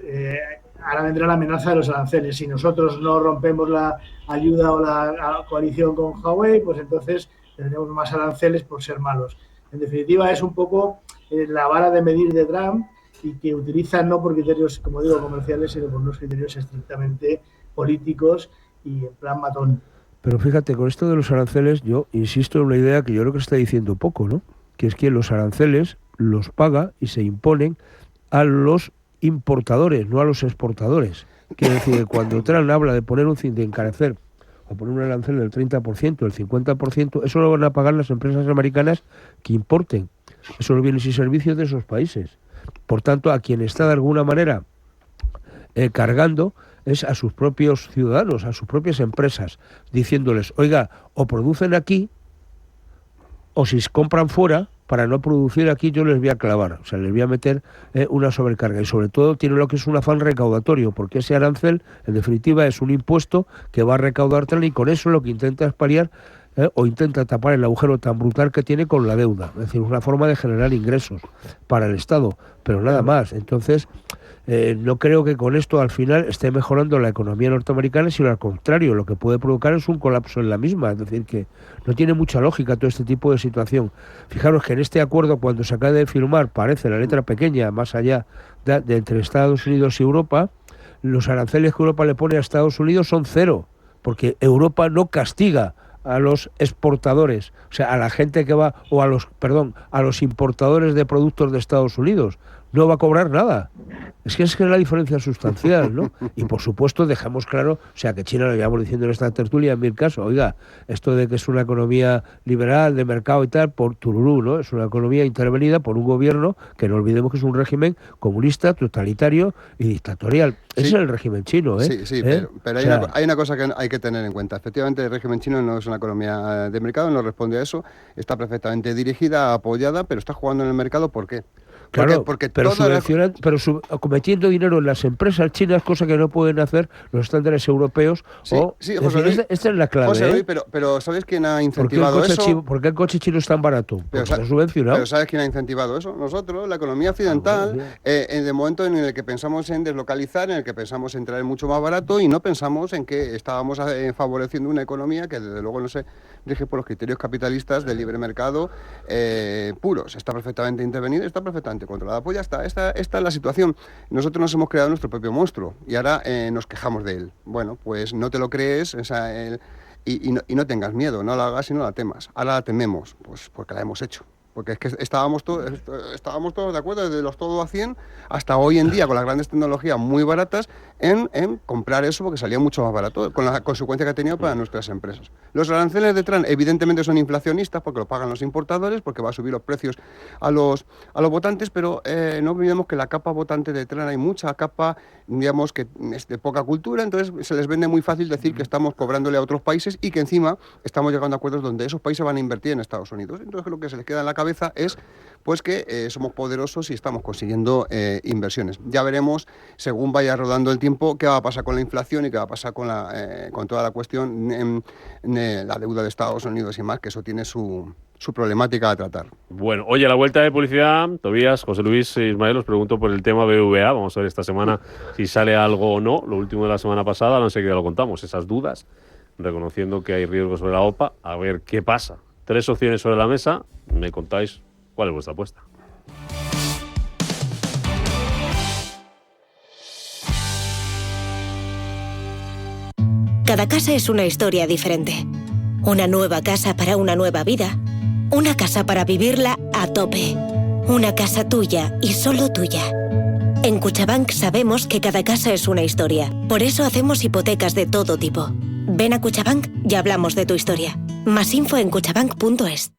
ahora vendrá la amenaza de los aranceles. Si nosotros no rompemos la ayuda o la coalición con Huawei, pues entonces tendremos más aranceles por ser malos. En definitiva, es un poco la vara de medir de Trump, y que utiliza no por criterios, como digo, comerciales, sino por unos criterios estrictamente políticos y en plan matón. Pero fíjate, con esto de los aranceles, yo insisto en una idea que yo creo que se está diciendo poco, ¿no? Que es que los aranceles los paga y se imponen a los importadores, no a los exportadores. Quiere decir que cuando Trump habla de poner de encarecer o poner un arancel del 30%, del 50%, eso lo van a pagar las empresas americanas que importen esos bienes y servicios de esos países. Por tanto, a quien está de alguna manera cargando es a sus propios ciudadanos, a sus propias empresas, diciéndoles, oiga, o producen aquí, o si compran fuera, para no producir aquí yo les voy a clavar, o sea, les voy a meter una sobrecarga. Y sobre todo tiene lo que es un afán recaudatorio, porque ese arancel, en definitiva, es un impuesto que va a recaudar tal, y con eso lo que intenta es paliar o intenta tapar el agujero tan brutal que tiene con la deuda. Es decir, una forma de generar ingresos para el Estado, pero nada más. Entonces, no creo que con esto al final esté mejorando la economía norteamericana, sino al contrario, lo que puede provocar es un colapso en la misma. Es decir, que no tiene mucha lógica todo este tipo de situación. Fijaros que en este acuerdo, cuando se acaba de firmar, parece la letra pequeña, más allá de entre Estados Unidos y Europa, los aranceles que Europa le pone a Estados Unidos son 0, porque Europa no castiga a los exportadores, o sea, a la gente que va, o a los importadores de productos de Estados Unidos. No va a cobrar nada. Es que es la diferencia sustancial, ¿no? Y por supuesto dejamos claro, o sea, que China, lo llevamos diciendo en esta tertulia en 1000 casos, oiga, esto de que es una economía liberal, de mercado y tal, por tururú, ¿no? Es una economía intervenida por un gobierno que no olvidemos que es un régimen comunista, totalitario y dictatorial. Sí. Ese es el régimen chino, ¿eh? Sí, pero hay una cosa que hay que tener en cuenta. Efectivamente, el régimen chino no es una economía de mercado, no responde a eso, está perfectamente dirigida, apoyada, pero está jugando en el mercado, ¿por qué? Claro, pero cometiendo dinero en las empresas chinas, cosa que no pueden hacer los estándares europeos. Esta es la clave. José Luis, pero ¿sabes quién ha incentivado eso? ¿Por qué el coche chino es tan barato? Porque está subvencionado. Pero ¿sabes quién ha incentivado eso? Nosotros, la economía occidental, en el momento en el que pensamos en deslocalizar, en el que pensamos en traer mucho más barato y no pensamos en que estábamos favoreciendo una economía que desde luego no se rige por los criterios capitalistas del libre mercado puros. Está perfectamente intervenida, está perfectamente controlada. Pues ya está, esta es la situación. Nosotros nos hemos creado nuestro propio monstruo y ahora nos quejamos de él. Bueno, pues no te lo crees y no tengas miedo, no la hagas y no la temas. Ahora la tememos, pues porque la hemos hecho. Porque es que estábamos todos de acuerdo, desde los todo a 100 hasta hoy en día, con las grandes tecnologías muy baratas, en comprar eso porque salía mucho más barato, con la consecuencia que ha tenido para nuestras empresas. Los aranceles de Trump evidentemente son inflacionistas porque lo pagan los importadores, porque va a subir los precios a los votantes, pero no olvidemos que la capa votante de Trump hay mucha capa, digamos, que es de poca cultura, entonces se les vende muy fácil decir que estamos cobrándole a otros países y que encima estamos llegando a acuerdos donde esos países van a invertir en Estados Unidos. Entonces lo que se les queda en la cabeza es pues que somos poderosos y estamos consiguiendo inversiones. Ya veremos, según vaya rodando el tiempo, qué va a pasar con la inflación y qué va a pasar con toda la cuestión de la deuda de Estados Unidos y más, que eso tiene su problemática a tratar. Bueno, oye, a la vuelta de publicidad, Tobías, José Luis e Ismael, os pregunto por el tema BBVA. Vamos a ver esta semana si sale algo o no. Lo último de la semana pasada, no sé qué lo contamos, esas dudas, reconociendo que hay riesgos sobre la OPA. A ver qué pasa. 3 opciones sobre la mesa. Me contáis cuál es vuestra apuesta. Cada casa es una historia diferente. Una nueva casa para una nueva vida. Una casa para vivirla a tope. Una casa tuya y solo tuya. En Cuchabank sabemos que cada casa es una historia. Por eso hacemos hipotecas de todo tipo. Ven a Cuchabank y hablamos de tu historia. Más info en cuchabank.es.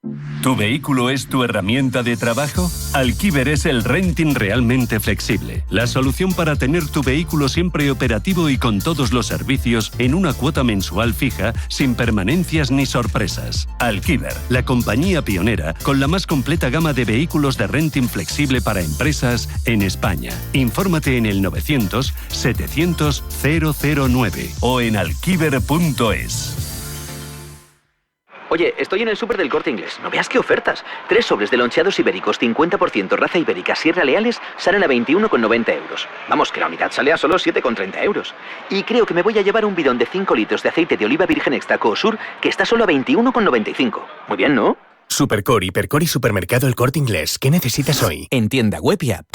¿Tu vehículo es tu herramienta de trabajo? Alquiver es el renting realmente flexible. La solución para tener tu vehículo siempre operativo y con todos los servicios en una cuota mensual fija, sin permanencias ni sorpresas. Alquiver, la compañía pionera con la más completa gama de vehículos de renting flexible para empresas en España. Infórmate en el 900 700 009 o en alquiver.es. Oye, estoy en el súper del Corte Inglés. No veas qué ofertas. 3 sobres de loncheados ibéricos 50% raza ibérica Sierra Leales salen a 21,90 euros. Vamos, que la unidad sale a solo 7,30 euros. Y creo que me voy a llevar un bidón de 5 litros de aceite de oliva virgen extra Coosur que está solo a 21,95. Muy bien, ¿no? Supercore, Hipercore y Supermercado El Corte Inglés. ¿Qué necesitas hoy? En tienda web y app.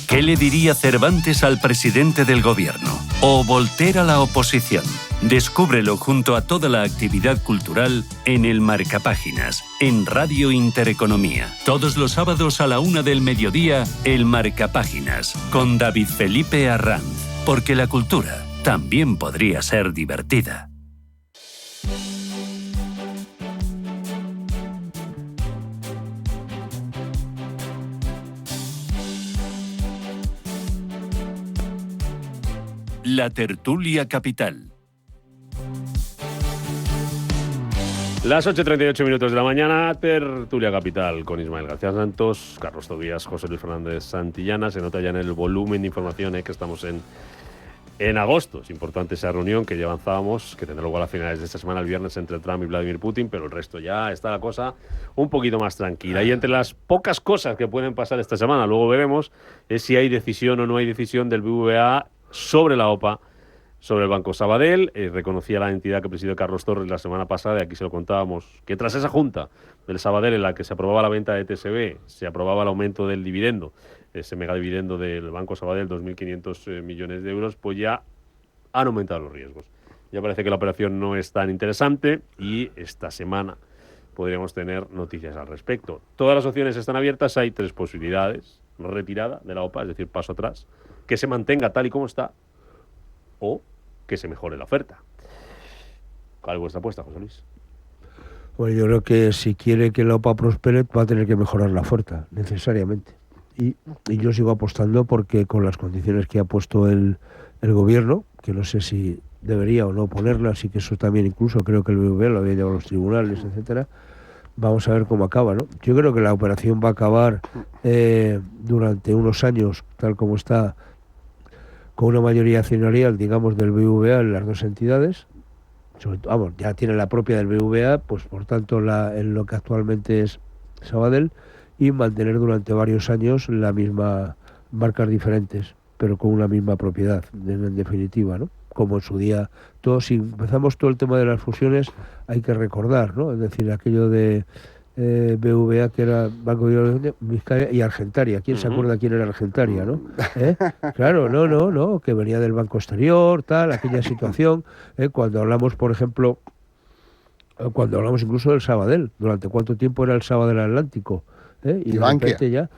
¿Qué le diría Cervantes al presidente del gobierno? ¿O Voltaire a la oposición? Descúbrelo junto a toda la actividad cultural en el Marcapáginas, en Radio Intereconomía. Todos los sábados a la 1 del mediodía, el Marcapáginas, con David Felipe Arranz. Porque la cultura también podría ser divertida. La tertulia capital. Las 8:38 minutos de la mañana, tertulia capital con Ismael García Santos, Carlos Tobías, José Luis Fernández Santillana. Se nota ya en el volumen de información que estamos en en agosto. Es importante esa reunión que ya avanzábamos, que tendrá lugar a finales de esta semana, el viernes, entre Trump y Vladimir Putin, pero el resto ya está la cosa un poquito más tranquila. Y entre las pocas cosas que pueden pasar esta semana, luego veremos, es si hay decisión o no hay decisión del BBVA sobre la OPA, sobre el Banco Sabadell. Reconocía la entidad que presidió Carlos Torres la semana pasada, y aquí se lo contábamos, que tras esa junta del Sabadell en la que se aprobaba la venta de TSB, se aprobaba el aumento del dividendo, ese megadividendo del Banco Sabadell, 2.500 millones de euros, pues ya han aumentado los riesgos. Ya parece que la operación no es tan interesante y esta semana podríamos tener noticias al respecto. Todas las opciones están abiertas, hay 3 posibilidades: retirada de la OPA, es decir, paso atrás, que se mantenga tal y como está, o que se mejore la oferta. ¿Cuál es vuestra apuesta, José Luis? Bueno, yo creo que si quiere que la OPA prospere, va a tener que mejorar la oferta, necesariamente. Y yo sigo apostando porque con las condiciones que ha puesto el gobierno, que no sé si debería o no ponerlas, y que eso también incluso creo que el BBVA lo había llevado a los tribunales, etcétera, vamos a ver cómo acaba, ¿no? Yo creo que la operación va a acabar durante unos años, tal como está, con una mayoría accionarial, digamos, del BBVA en las dos entidades. Sobre todo, vamos, ya tiene la propia del BBVA, pues por tanto en lo que actualmente es Sabadell, y mantener durante varios años la misma, marcas diferentes, pero con una misma propiedad, en definitiva, ¿no? Como en su día, si empezamos todo el tema de las fusiones, hay que recordar, ¿no? Es decir, aquello de BBVA, que era Banco de Vizcaya, y Argentaria. ¿Quién se acuerda quién era Argentaria, no? Claro, no, que venía del Banco Exterior, tal, aquella situación. Cuando hablamos, por ejemplo, cuando hablamos incluso del Sabadell, ¿durante cuánto tiempo era el Sabadell Atlántico? Y Bankia. Ya,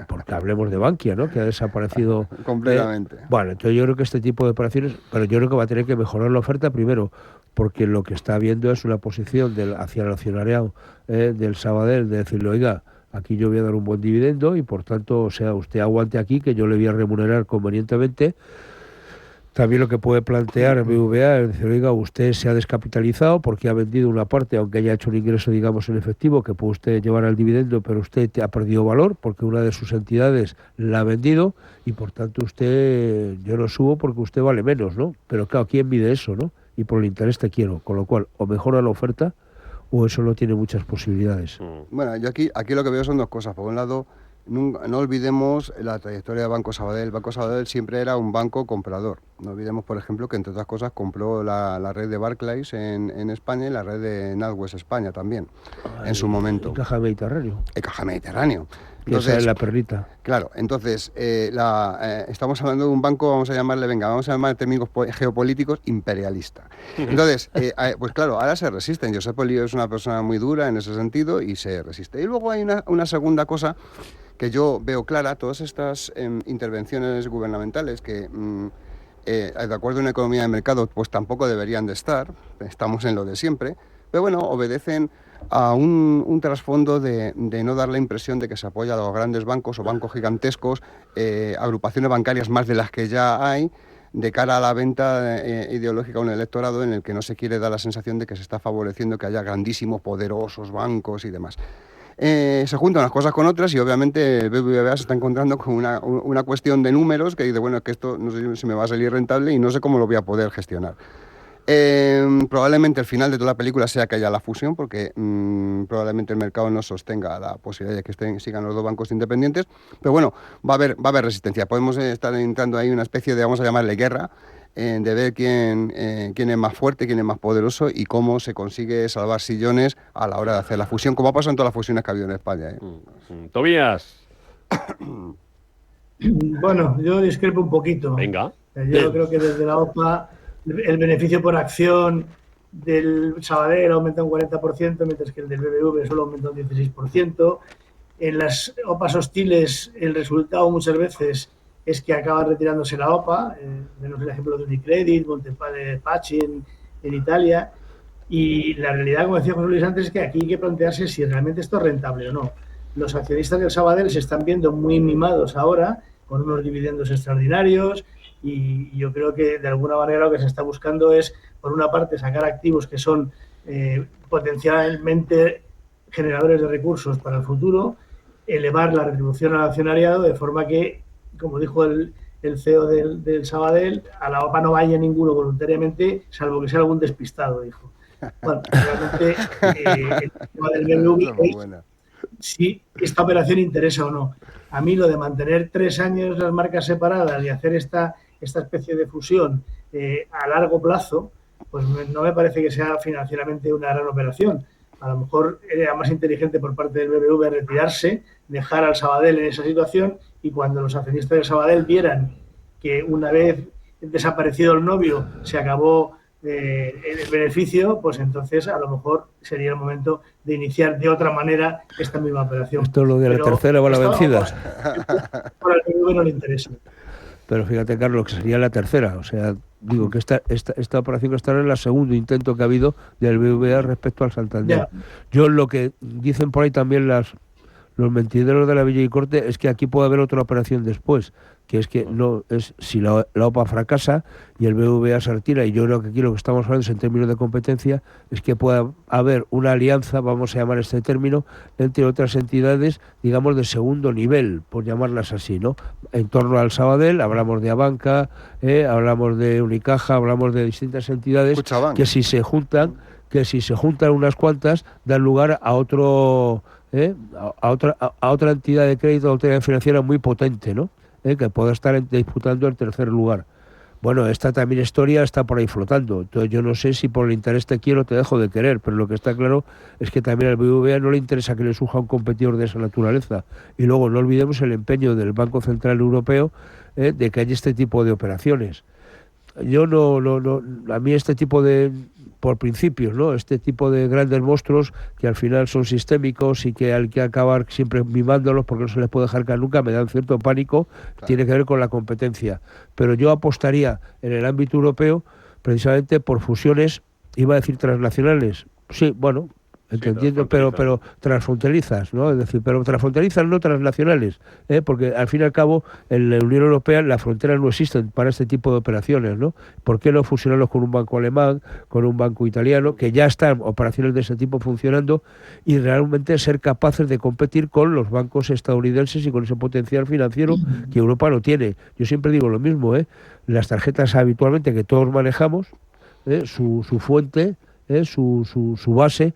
porque hablemos de Bankia, ¿no? Que ha desaparecido completamente. Bueno, entonces yo creo que este tipo de operaciones, pero yo creo que va a tener que mejorar la oferta primero, porque lo que está viendo es una posición hacia el accionariado del Sabadell, de decirle, oiga, aquí yo voy a dar un buen dividendo y por tanto, o sea, usted aguante aquí que yo le voy a remunerar convenientemente. También lo que puede plantear el BBVA es decir, oiga, usted se ha descapitalizado porque ha vendido una parte, aunque haya hecho un ingreso, digamos, en efectivo, que puede usted llevar al dividendo, pero usted ha perdido valor porque una de sus entidades la ha vendido y por tanto usted, yo lo subo porque usted vale menos, ¿no? Pero claro, ¿quién mide eso, no? Y por el interés te quiero, con lo cual, o mejora la oferta o eso no tiene muchas posibilidades. Bueno, yo aquí lo que veo son dos cosas. Por un lado, no olvidemos la trayectoria de Banco Sabadell. Banco Sabadell siempre era un banco comprador. No olvidemos, por ejemplo, que entre otras cosas compró la red de Barclays en España y la red de NatWest España también, en su momento. El Caja Mediterráneo. El Caja Mediterráneo. Entonces, esa es la perlita. Claro, entonces, estamos hablando de un banco, vamos a llamarle en términos geopolíticos, imperialista. Entonces, pues claro, ahora se resisten. Josep Olio es una persona muy dura en ese sentido y se resiste. Y luego hay una segunda cosa que yo veo clara, todas estas intervenciones gubernamentales que, de acuerdo a una economía de mercado, pues tampoco deberían de estar, estamos en lo de siempre, pero bueno, obedecen a un trasfondo de no dar la impresión de que se apoya a los grandes bancos o bancos gigantescos, agrupaciones bancarias más de las que ya hay, de cara a la venta ideológica a un electorado en el que no se quiere dar la sensación de que se está favoreciendo que haya grandísimos, poderosos bancos y demás. Se juntan unas cosas con otras y obviamente el BBVA se está encontrando con una cuestión de números que dice, bueno, es que esto no sé si me va a salir rentable y no sé cómo lo voy a poder gestionar. Probablemente el final de toda la película sea que haya la fusión, porque probablemente el mercado no sostenga la posibilidad de que sigan los dos bancos independientes, pero bueno, va a haber resistencia. Podemos estar entrando ahí en una especie de, vamos a llamarle guerra, de ver quién es más fuerte, quién es más poderoso y cómo se consigue salvar sillones a la hora de hacer la fusión, como ha pasado en todas las fusiones que ha habido en España. Tobías. Bueno, yo discrepo un poquito. Venga. Yo creo que desde la OPA el beneficio por acción del Sabadell aumenta un 40%, mientras que el del BBV solo aumenta un 16%. En las OPAs hostiles el resultado muchas veces es que acaba retirándose la OPA, menos el ejemplo de Unicredit, Montepaschi en Italia, y la realidad, como decía José Luis antes, es que aquí hay que plantearse si realmente esto es rentable o no. Los accionistas del Sabadell se están viendo muy mimados ahora, con unos dividendos extraordinarios, y yo creo que de alguna manera lo que se está buscando es, por una parte, sacar activos que son potencialmente generadores de recursos para el futuro, elevar la retribución al accionariado de forma que, como dijo el el CEO del Sabadell, a la OPA no vaya ninguno voluntariamente, salvo que sea algún despistado, dijo. Bueno, realmente el tema del BBV es si esta operación interesa o no. A mí lo de mantener 3 años las marcas separadas y hacer esta especie de fusión a largo plazo, pues no me parece que sea financieramente una gran operación. A lo mejor era más inteligente por parte del BBV retirarse, dejar al Sabadell en esa situación, y cuando los accionistas del Sabadell vieran que una vez desaparecido el novio se acabó el beneficio, pues entonces a lo mejor sería el momento de iniciar de otra manera esta misma operación. Esto es lo de la tercera o la vencida. Por el BBV no le interesa. Pero fíjate, Carlos, que sería la tercera. O sea, digo que esta operación estará en el segundo intento que ha habido del BBVA respecto al Santander. Ya. Yo lo que dicen por ahí también los mentideros de la Villa y Corte es que aquí puede haber otra operación después, que es que no es si la OPA fracasa y el BBVA se retira, y yo creo que aquí lo que estamos hablando es en términos de competencia, es que pueda haber una alianza, vamos a llamar este término, entre otras entidades, digamos, de segundo nivel, por llamarlas así, ¿no? En torno al Sabadell hablamos de Abanca, hablamos de Unicaja, hablamos de distintas entidades que si se juntan unas cuantas, dan lugar a otro a otra entidad de crédito, a otra entidad financiera muy potente, ¿no? Que pueda estar disputando el tercer lugar. Bueno, esta también historia está por ahí flotando. Entonces yo no sé si por el interés te quiero o te dejo de querer, pero lo que está claro es que también al BBVA no le interesa que le surja un competidor de esa naturaleza. Y luego no olvidemos el empeño del Banco Central Europeo de que haya este tipo de operaciones. Yo a mí este tipo de, por principios, ¿no? Este tipo de grandes monstruos que al final son sistémicos y que hay que acabar siempre mimándolos porque no se les puede dejar caer nunca, me dan cierto pánico, claro. Tiene que ver con la competencia. Pero yo apostaría en el ámbito europeo precisamente por fusiones, iba a decir transnacionales, sí, bueno, entendiendo, sí, pero transfronterizas, ¿no? Es decir, pero transfronterizas, no transnacionales, porque al fin y al cabo en la Unión Europea las fronteras no existen para este tipo de operaciones, ¿no? ¿Por qué no fusionarlos con un banco alemán, con un banco italiano, que ya están operaciones de ese tipo funcionando, y realmente ser capaces de competir con los bancos estadounidenses y con ese potencial financiero que Europa no tiene? Yo siempre digo lo mismo, las tarjetas habitualmente que todos manejamos, su fuente, su base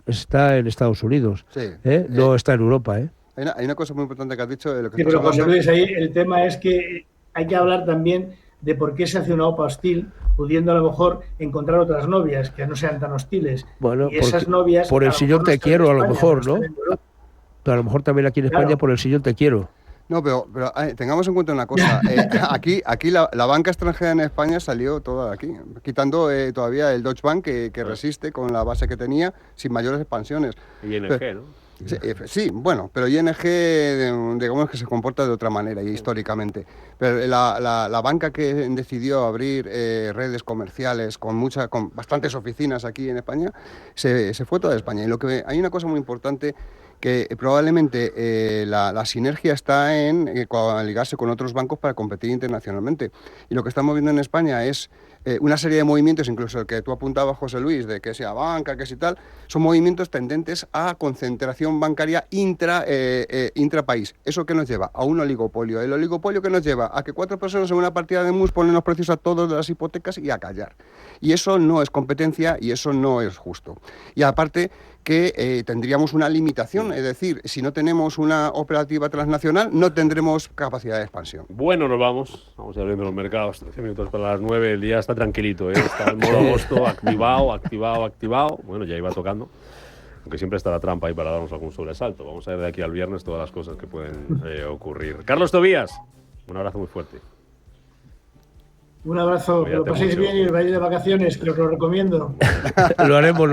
está en Estados Unidos, sí, no está en Europa. Hay una cosa muy importante que has dicho. Lo que sí, pero José Luis, ahí el tema es que hay que hablar también de por qué se hace una OPA hostil, pudiendo a lo mejor encontrar otras novias que no sean tan hostiles. Bueno, y esas novias, por el sillón te quiero, a lo mejor, ¿no? Pero a lo mejor también aquí en España, claro, por el sillón te quiero. No, pero tengamos en cuenta una cosa. Aquí la banca extranjera en España salió toda de aquí, quitando todavía el Deutsche Bank que resiste con la base que tenía sin mayores expansiones. Y ING, ¿no? Sí, bueno, pero ING digamos que se comporta de otra manera y históricamente. Pero la banca que decidió abrir redes comerciales con bastantes oficinas aquí en España se fue toda de España. Y hay una cosa muy importante, que probablemente la sinergia está en ligarse con otros bancos para competir internacionalmente. Y lo que estamos viendo en España es una serie de movimientos, incluso el que tú apuntabas, José Luis, de que sea banca, que si tal, son movimientos tendentes a concentración bancaria intrapaís. ¿Eso qué nos lleva? A un oligopolio. ¿El oligopolio qué nos lleva? A que 4 personas en una partida de mus ponen los precios a todos de las hipotecas y a callar. Y eso no es competencia y eso no es justo. Y aparte que tendríamos una limitación, es decir, si no tenemos una operativa transnacional, no tendremos capacidad de expansión. Bueno, nos vamos abriendo los mercados, 13 minutos para las 9, el día está tranquilito, está el modo agosto activado, bueno, ya iba tocando, aunque siempre está la trampa ahí para darnos algún sobresalto. Vamos a ver de aquí al viernes todas las cosas que pueden ocurrir. Carlos Tobías, un abrazo muy fuerte. Un abrazo, que lo paséis bien y vais de vacaciones, que os lo recomiendo. Lo haremos.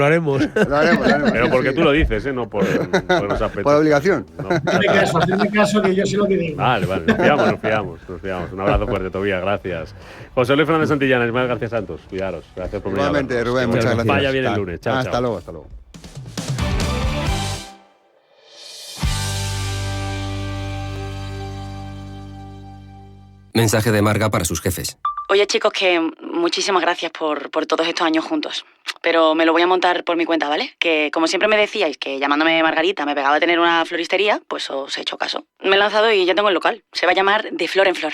Pero porque tú lo dices, no por los aspectos. Por obligación. No. Hacedme caso, que yo sé lo que digo. Vale, nos fiamos. Un abrazo fuerte, Tobías, gracias. José Luis Fernández Santillana, Ismael García Santos, cuidaros. Gracias por venir. Igualmente, Rubén, muchas gracias. Vaya bien el lunes. Chao, hasta luego. Mensaje de Marga para sus jefes. Oye, chicos, que muchísimas gracias por todos estos años juntos. Pero me lo voy a montar por mi cuenta, ¿vale? Que como siempre me decíais que llamándome Margarita me pegaba a tener una floristería, pues os he hecho caso. Me he lanzado y ya tengo el local. Se va a llamar De Flor en Flor.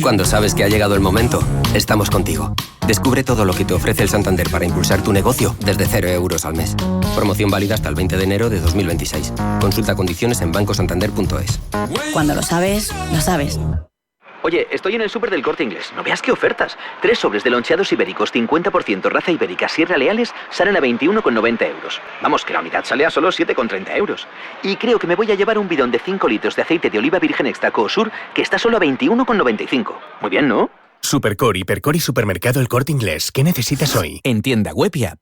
Cuando sabes que ha llegado el momento, estamos contigo. Descubre todo lo que te ofrece el Santander para impulsar tu negocio desde 0 euros al mes. Promoción válida hasta el 20 de enero de 2026. Consulta condiciones en bancosantander.es. Cuando lo sabes, lo sabes. Oye, estoy en el súper del Corte Inglés. No veas qué ofertas. 3 sobres de loncheados ibéricos 50% raza ibérica Sierra Leales salen a 21,90 euros. Vamos, que la unidad sale a solo 7,30 euros. Y creo que me voy a llevar un bidón de 5 litros de aceite de oliva virgen extra Coosur, que está solo a 21,95. Muy bien, ¿no? Supercore, Hipercore y Supermercado El Corte Inglés. ¿Qué necesitas hoy? En tienda web y app.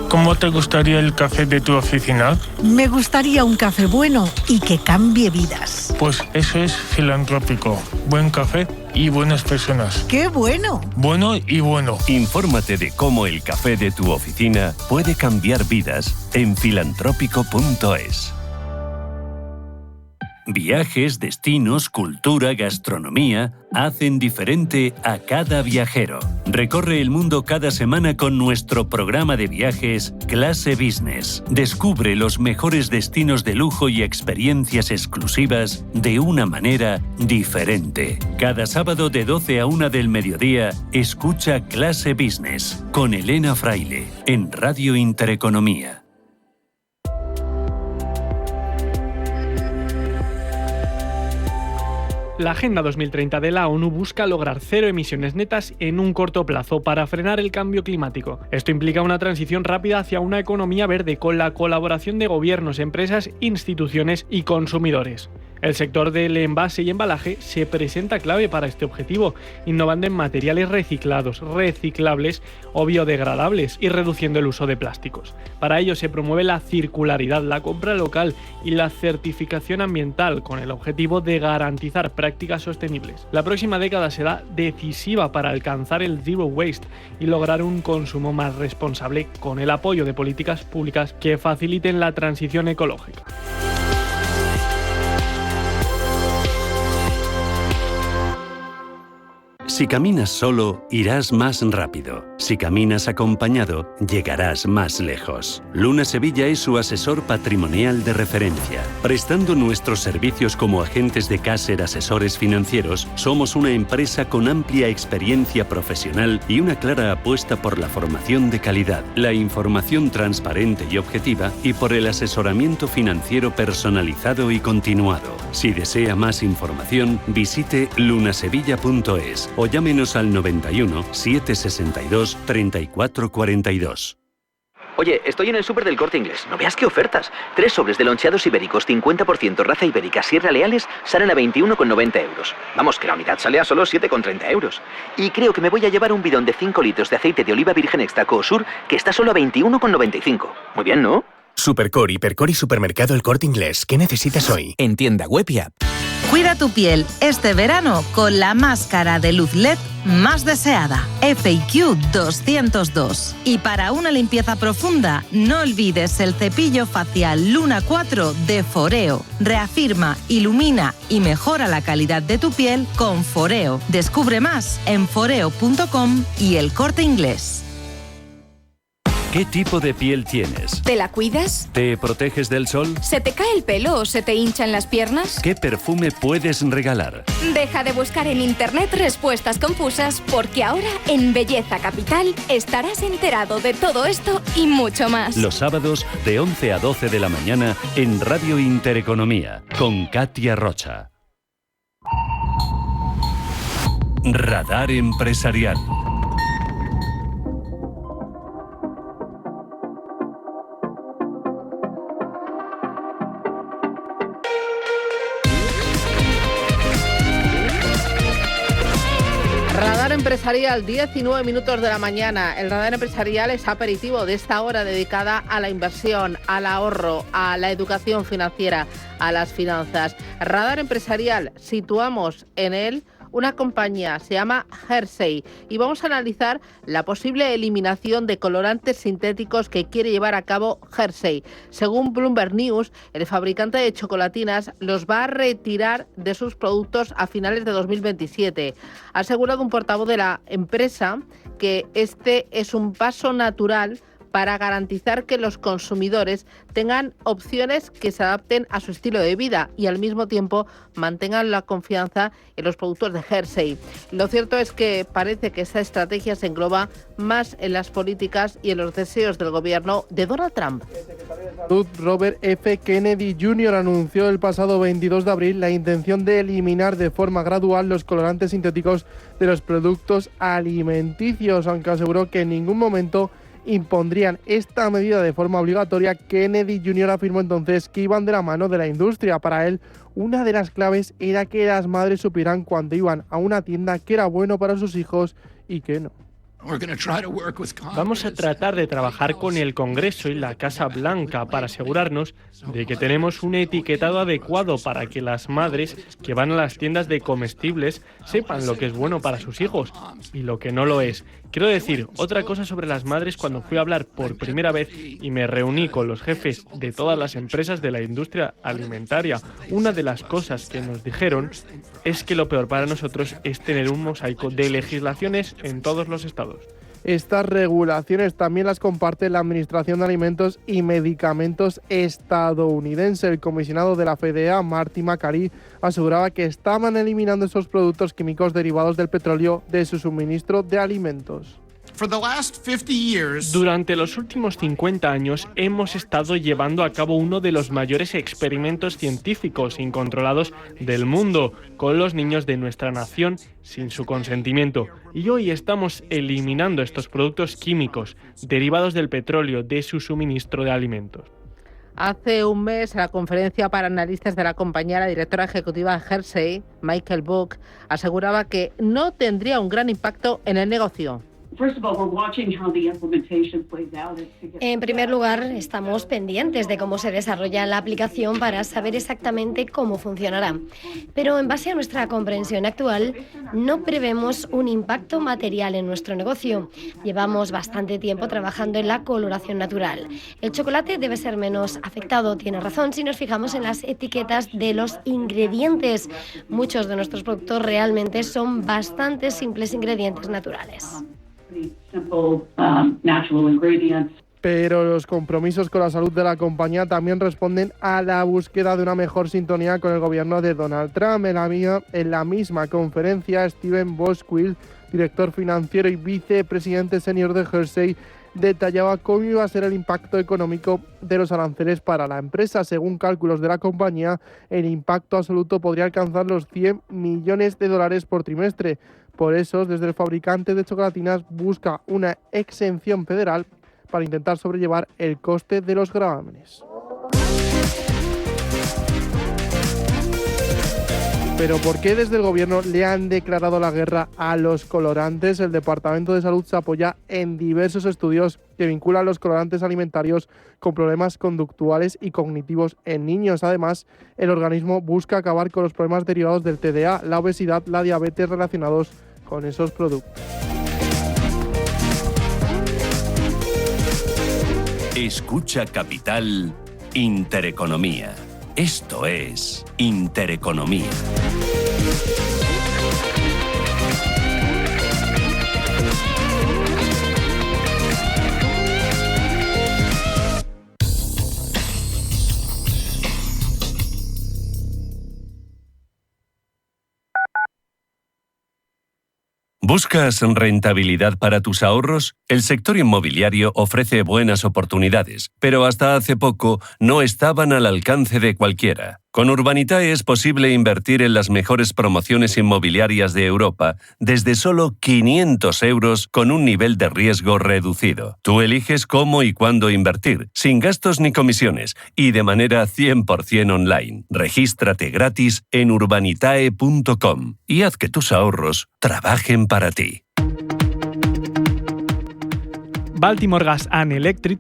¿Cómo te gustaría el café de tu oficina? Me gustaría un café bueno y que cambie vidas. Pues eso es Filantrópico. Buen café y buenas personas. ¡Qué bueno! Bueno y bueno. Infórmate de cómo el café de tu oficina puede cambiar vidas en filantrópico.es. Viajes, destinos, cultura, gastronomía hacen diferente a cada viajero. Recorre el mundo cada semana con nuestro programa de viajes Clase Business. Descubre los mejores destinos de lujo y experiencias exclusivas de una manera diferente. Cada sábado de 12 a 1 del mediodía, escucha Clase Business con Elena Fraile en Radio Intereconomía. La Agenda 2030 de la ONU busca lograr 0 emisiones netas en un corto plazo para frenar el cambio climático. Esto implica una transición rápida hacia una economía verde con la colaboración de gobiernos, empresas, instituciones y consumidores. El sector del envase y embalaje se presenta clave para este objetivo, innovando en materiales reciclados, reciclables o biodegradables y reduciendo el uso de plásticos. Para ello se promueve la circularidad, la compra local y la certificación ambiental con el objetivo de garantizar prácticas sostenibles. La próxima década será decisiva para alcanzar el Zero Waste y lograr un consumo más responsable con el apoyo de políticas públicas que faciliten la transición ecológica. Si caminas solo, irás más rápido. Si caminas acompañado, llegarás más lejos. Luna Sevilla es su asesor patrimonial de referencia. Prestando nuestros servicios como agentes de Caser Asesores Financieros, somos una empresa con amplia experiencia profesional y una clara apuesta por la formación de calidad, la información transparente y objetiva y por el asesoramiento financiero personalizado y continuado. Si desea más información, visite lunasevilla.es o llámenos al 91 762 3442. Oye, estoy en el súper del Corte Inglés. No veas qué ofertas. 3 sobres de loncheados ibéricos 50% raza ibérica Sierra Leales salen a 21,90 euros. Vamos, que la unidad sale a solo 7,30 euros. Y creo que me voy a llevar un bidón de 5 litros de aceite de oliva virgen extra Coosur, que está solo a 21,95. Muy bien, ¿no? Supercore, Hipercore y Supermercado El Corte Inglés. ¿Qué necesitas hoy? En tienda web y app. Cuida tu piel este verano con la máscara de luz LED más deseada, FAQ 202. Y para una limpieza profunda, no olvides el cepillo facial Luna 4 de Foreo. Reafirma, ilumina y mejora la calidad de tu piel con Foreo. Descubre más en foreo.com y El Corte Inglés. ¿Qué tipo de piel tienes? ¿Te la cuidas? ¿Te proteges del sol? ¿Se te cae el pelo o se te hinchan las piernas? ¿Qué perfume puedes regalar? Deja de buscar en internet respuestas confusas, porque ahora en Belleza Capital estarás enterado de todo esto y mucho más. Los sábados de 11 a 12 de la mañana en Radio Intereconomía con Katia Rocha. Radar Empresarial. Radar Empresarial, 19 minutos de la mañana. El Radar Empresarial es aperitivo de esta hora dedicada a la inversión, al ahorro, a la educación financiera, a las finanzas. Radar Empresarial, situamos en él una compañía, se llama Hershey, y vamos a analizar la posible eliminación de colorantes sintéticos que quiere llevar a cabo Hershey. Según Bloomberg News, el fabricante de chocolatinas los va a retirar de sus productos a finales de 2027. Ha asegurado un portavoz de la empresa que este es un paso natural para garantizar que los consumidores tengan opciones que se adapten a su estilo de vida y al mismo tiempo mantengan la confianza en los productos de Hershey. Lo cierto es que parece que esta estrategia se engloba más en las políticas y en los deseos del gobierno de Donald Trump. Robert F. Kennedy Jr. anunció el pasado 22 de abril la intención de eliminar de forma gradual los colorantes sintéticos de los productos alimenticios, aunque aseguró que en ningún momento impondrían esta medida de forma obligatoria. Kennedy Jr. afirmó entonces que iban de la mano de la industria. Para él, una de las claves era que las madres supieran cuando iban a una tienda qué era bueno para sus hijos y qué no. Vamos a tratar de trabajar con el Congreso y la Casa Blanca para asegurarnos de que tenemos un etiquetado adecuado para que las madres que van a las tiendas de comestibles sepan lo que es bueno para sus hijos y lo que no lo es. Quiero decir otra cosa sobre las madres. Cuando fui a hablar por primera vez y me reuní con los jefes de todas las empresas de la industria alimentaria, una de las cosas que nos dijeron es que lo peor para nosotros es tener un mosaico de legislaciones en todos los estados. Estas regulaciones también las comparte la Administración de Alimentos y Medicamentos estadounidense. El comisionado de la FDA, Marty Makary, aseguraba que estaban eliminando esos productos químicos derivados del petróleo de su suministro de alimentos. Durante los últimos 50 años hemos estado llevando a cabo uno de los mayores experimentos científicos incontrolados del mundo con los niños de nuestra nación sin su consentimiento. Y hoy estamos eliminando estos productos químicos derivados del petróleo de su suministro de alimentos. Hace un mes, en la conferencia para analistas de la compañía, la directora ejecutiva de Hershey, Michael Buck, aseguraba que no tendría un gran impacto en el negocio. En primer lugar, estamos pendientes de cómo se desarrolla la aplicación para saber exactamente cómo funcionará. Pero en base a nuestra comprensión actual, no prevemos un impacto material en nuestro negocio. Llevamos bastante tiempo trabajando en la coloración natural. El chocolate debe ser menos afectado, tiene razón, si nos fijamos en las etiquetas de los ingredientes. Muchos de nuestros productos realmente son bastante simples ingredientes naturales. Pero los compromisos con la salud de la compañía también responden a la búsqueda de una mejor sintonía con el gobierno de Donald Trump. En la misma conferencia, Steven Boswell, director financiero y vicepresidente senior de Hershey, detallaba cómo iba a ser el impacto económico de los aranceles para la empresa. Según cálculos de la compañía, el impacto absoluto podría alcanzar los $100 millones por trimestre. Por eso, desde el fabricante de chocolatinas busca una exención federal para intentar sobrellevar el coste de los gravámenes. Pero ¿por qué desde el gobierno le han declarado la guerra a los colorantes? El Departamento de Salud se apoya en diversos estudios que vinculan los colorantes alimentarios con problemas conductuales y cognitivos en niños. Además, el organismo busca acabar con los problemas derivados del TDA, la obesidad, la diabetes relacionados con esos productos. Escucha Capital Intereconomía. Esto es Intereconomía. ¿Buscas rentabilidad para tus ahorros? El sector inmobiliario ofrece buenas oportunidades, pero hasta hace poco no estaban al alcance de cualquiera. Con Urbanitae es posible invertir en las mejores promociones inmobiliarias de Europa desde solo 500 € con un nivel de riesgo reducido. Tú eliges cómo y cuándo invertir, sin gastos ni comisiones y de manera 100% online. Regístrate gratis en urbanitae.com y haz que tus ahorros trabajen para ti. Baltimore Gas and Electric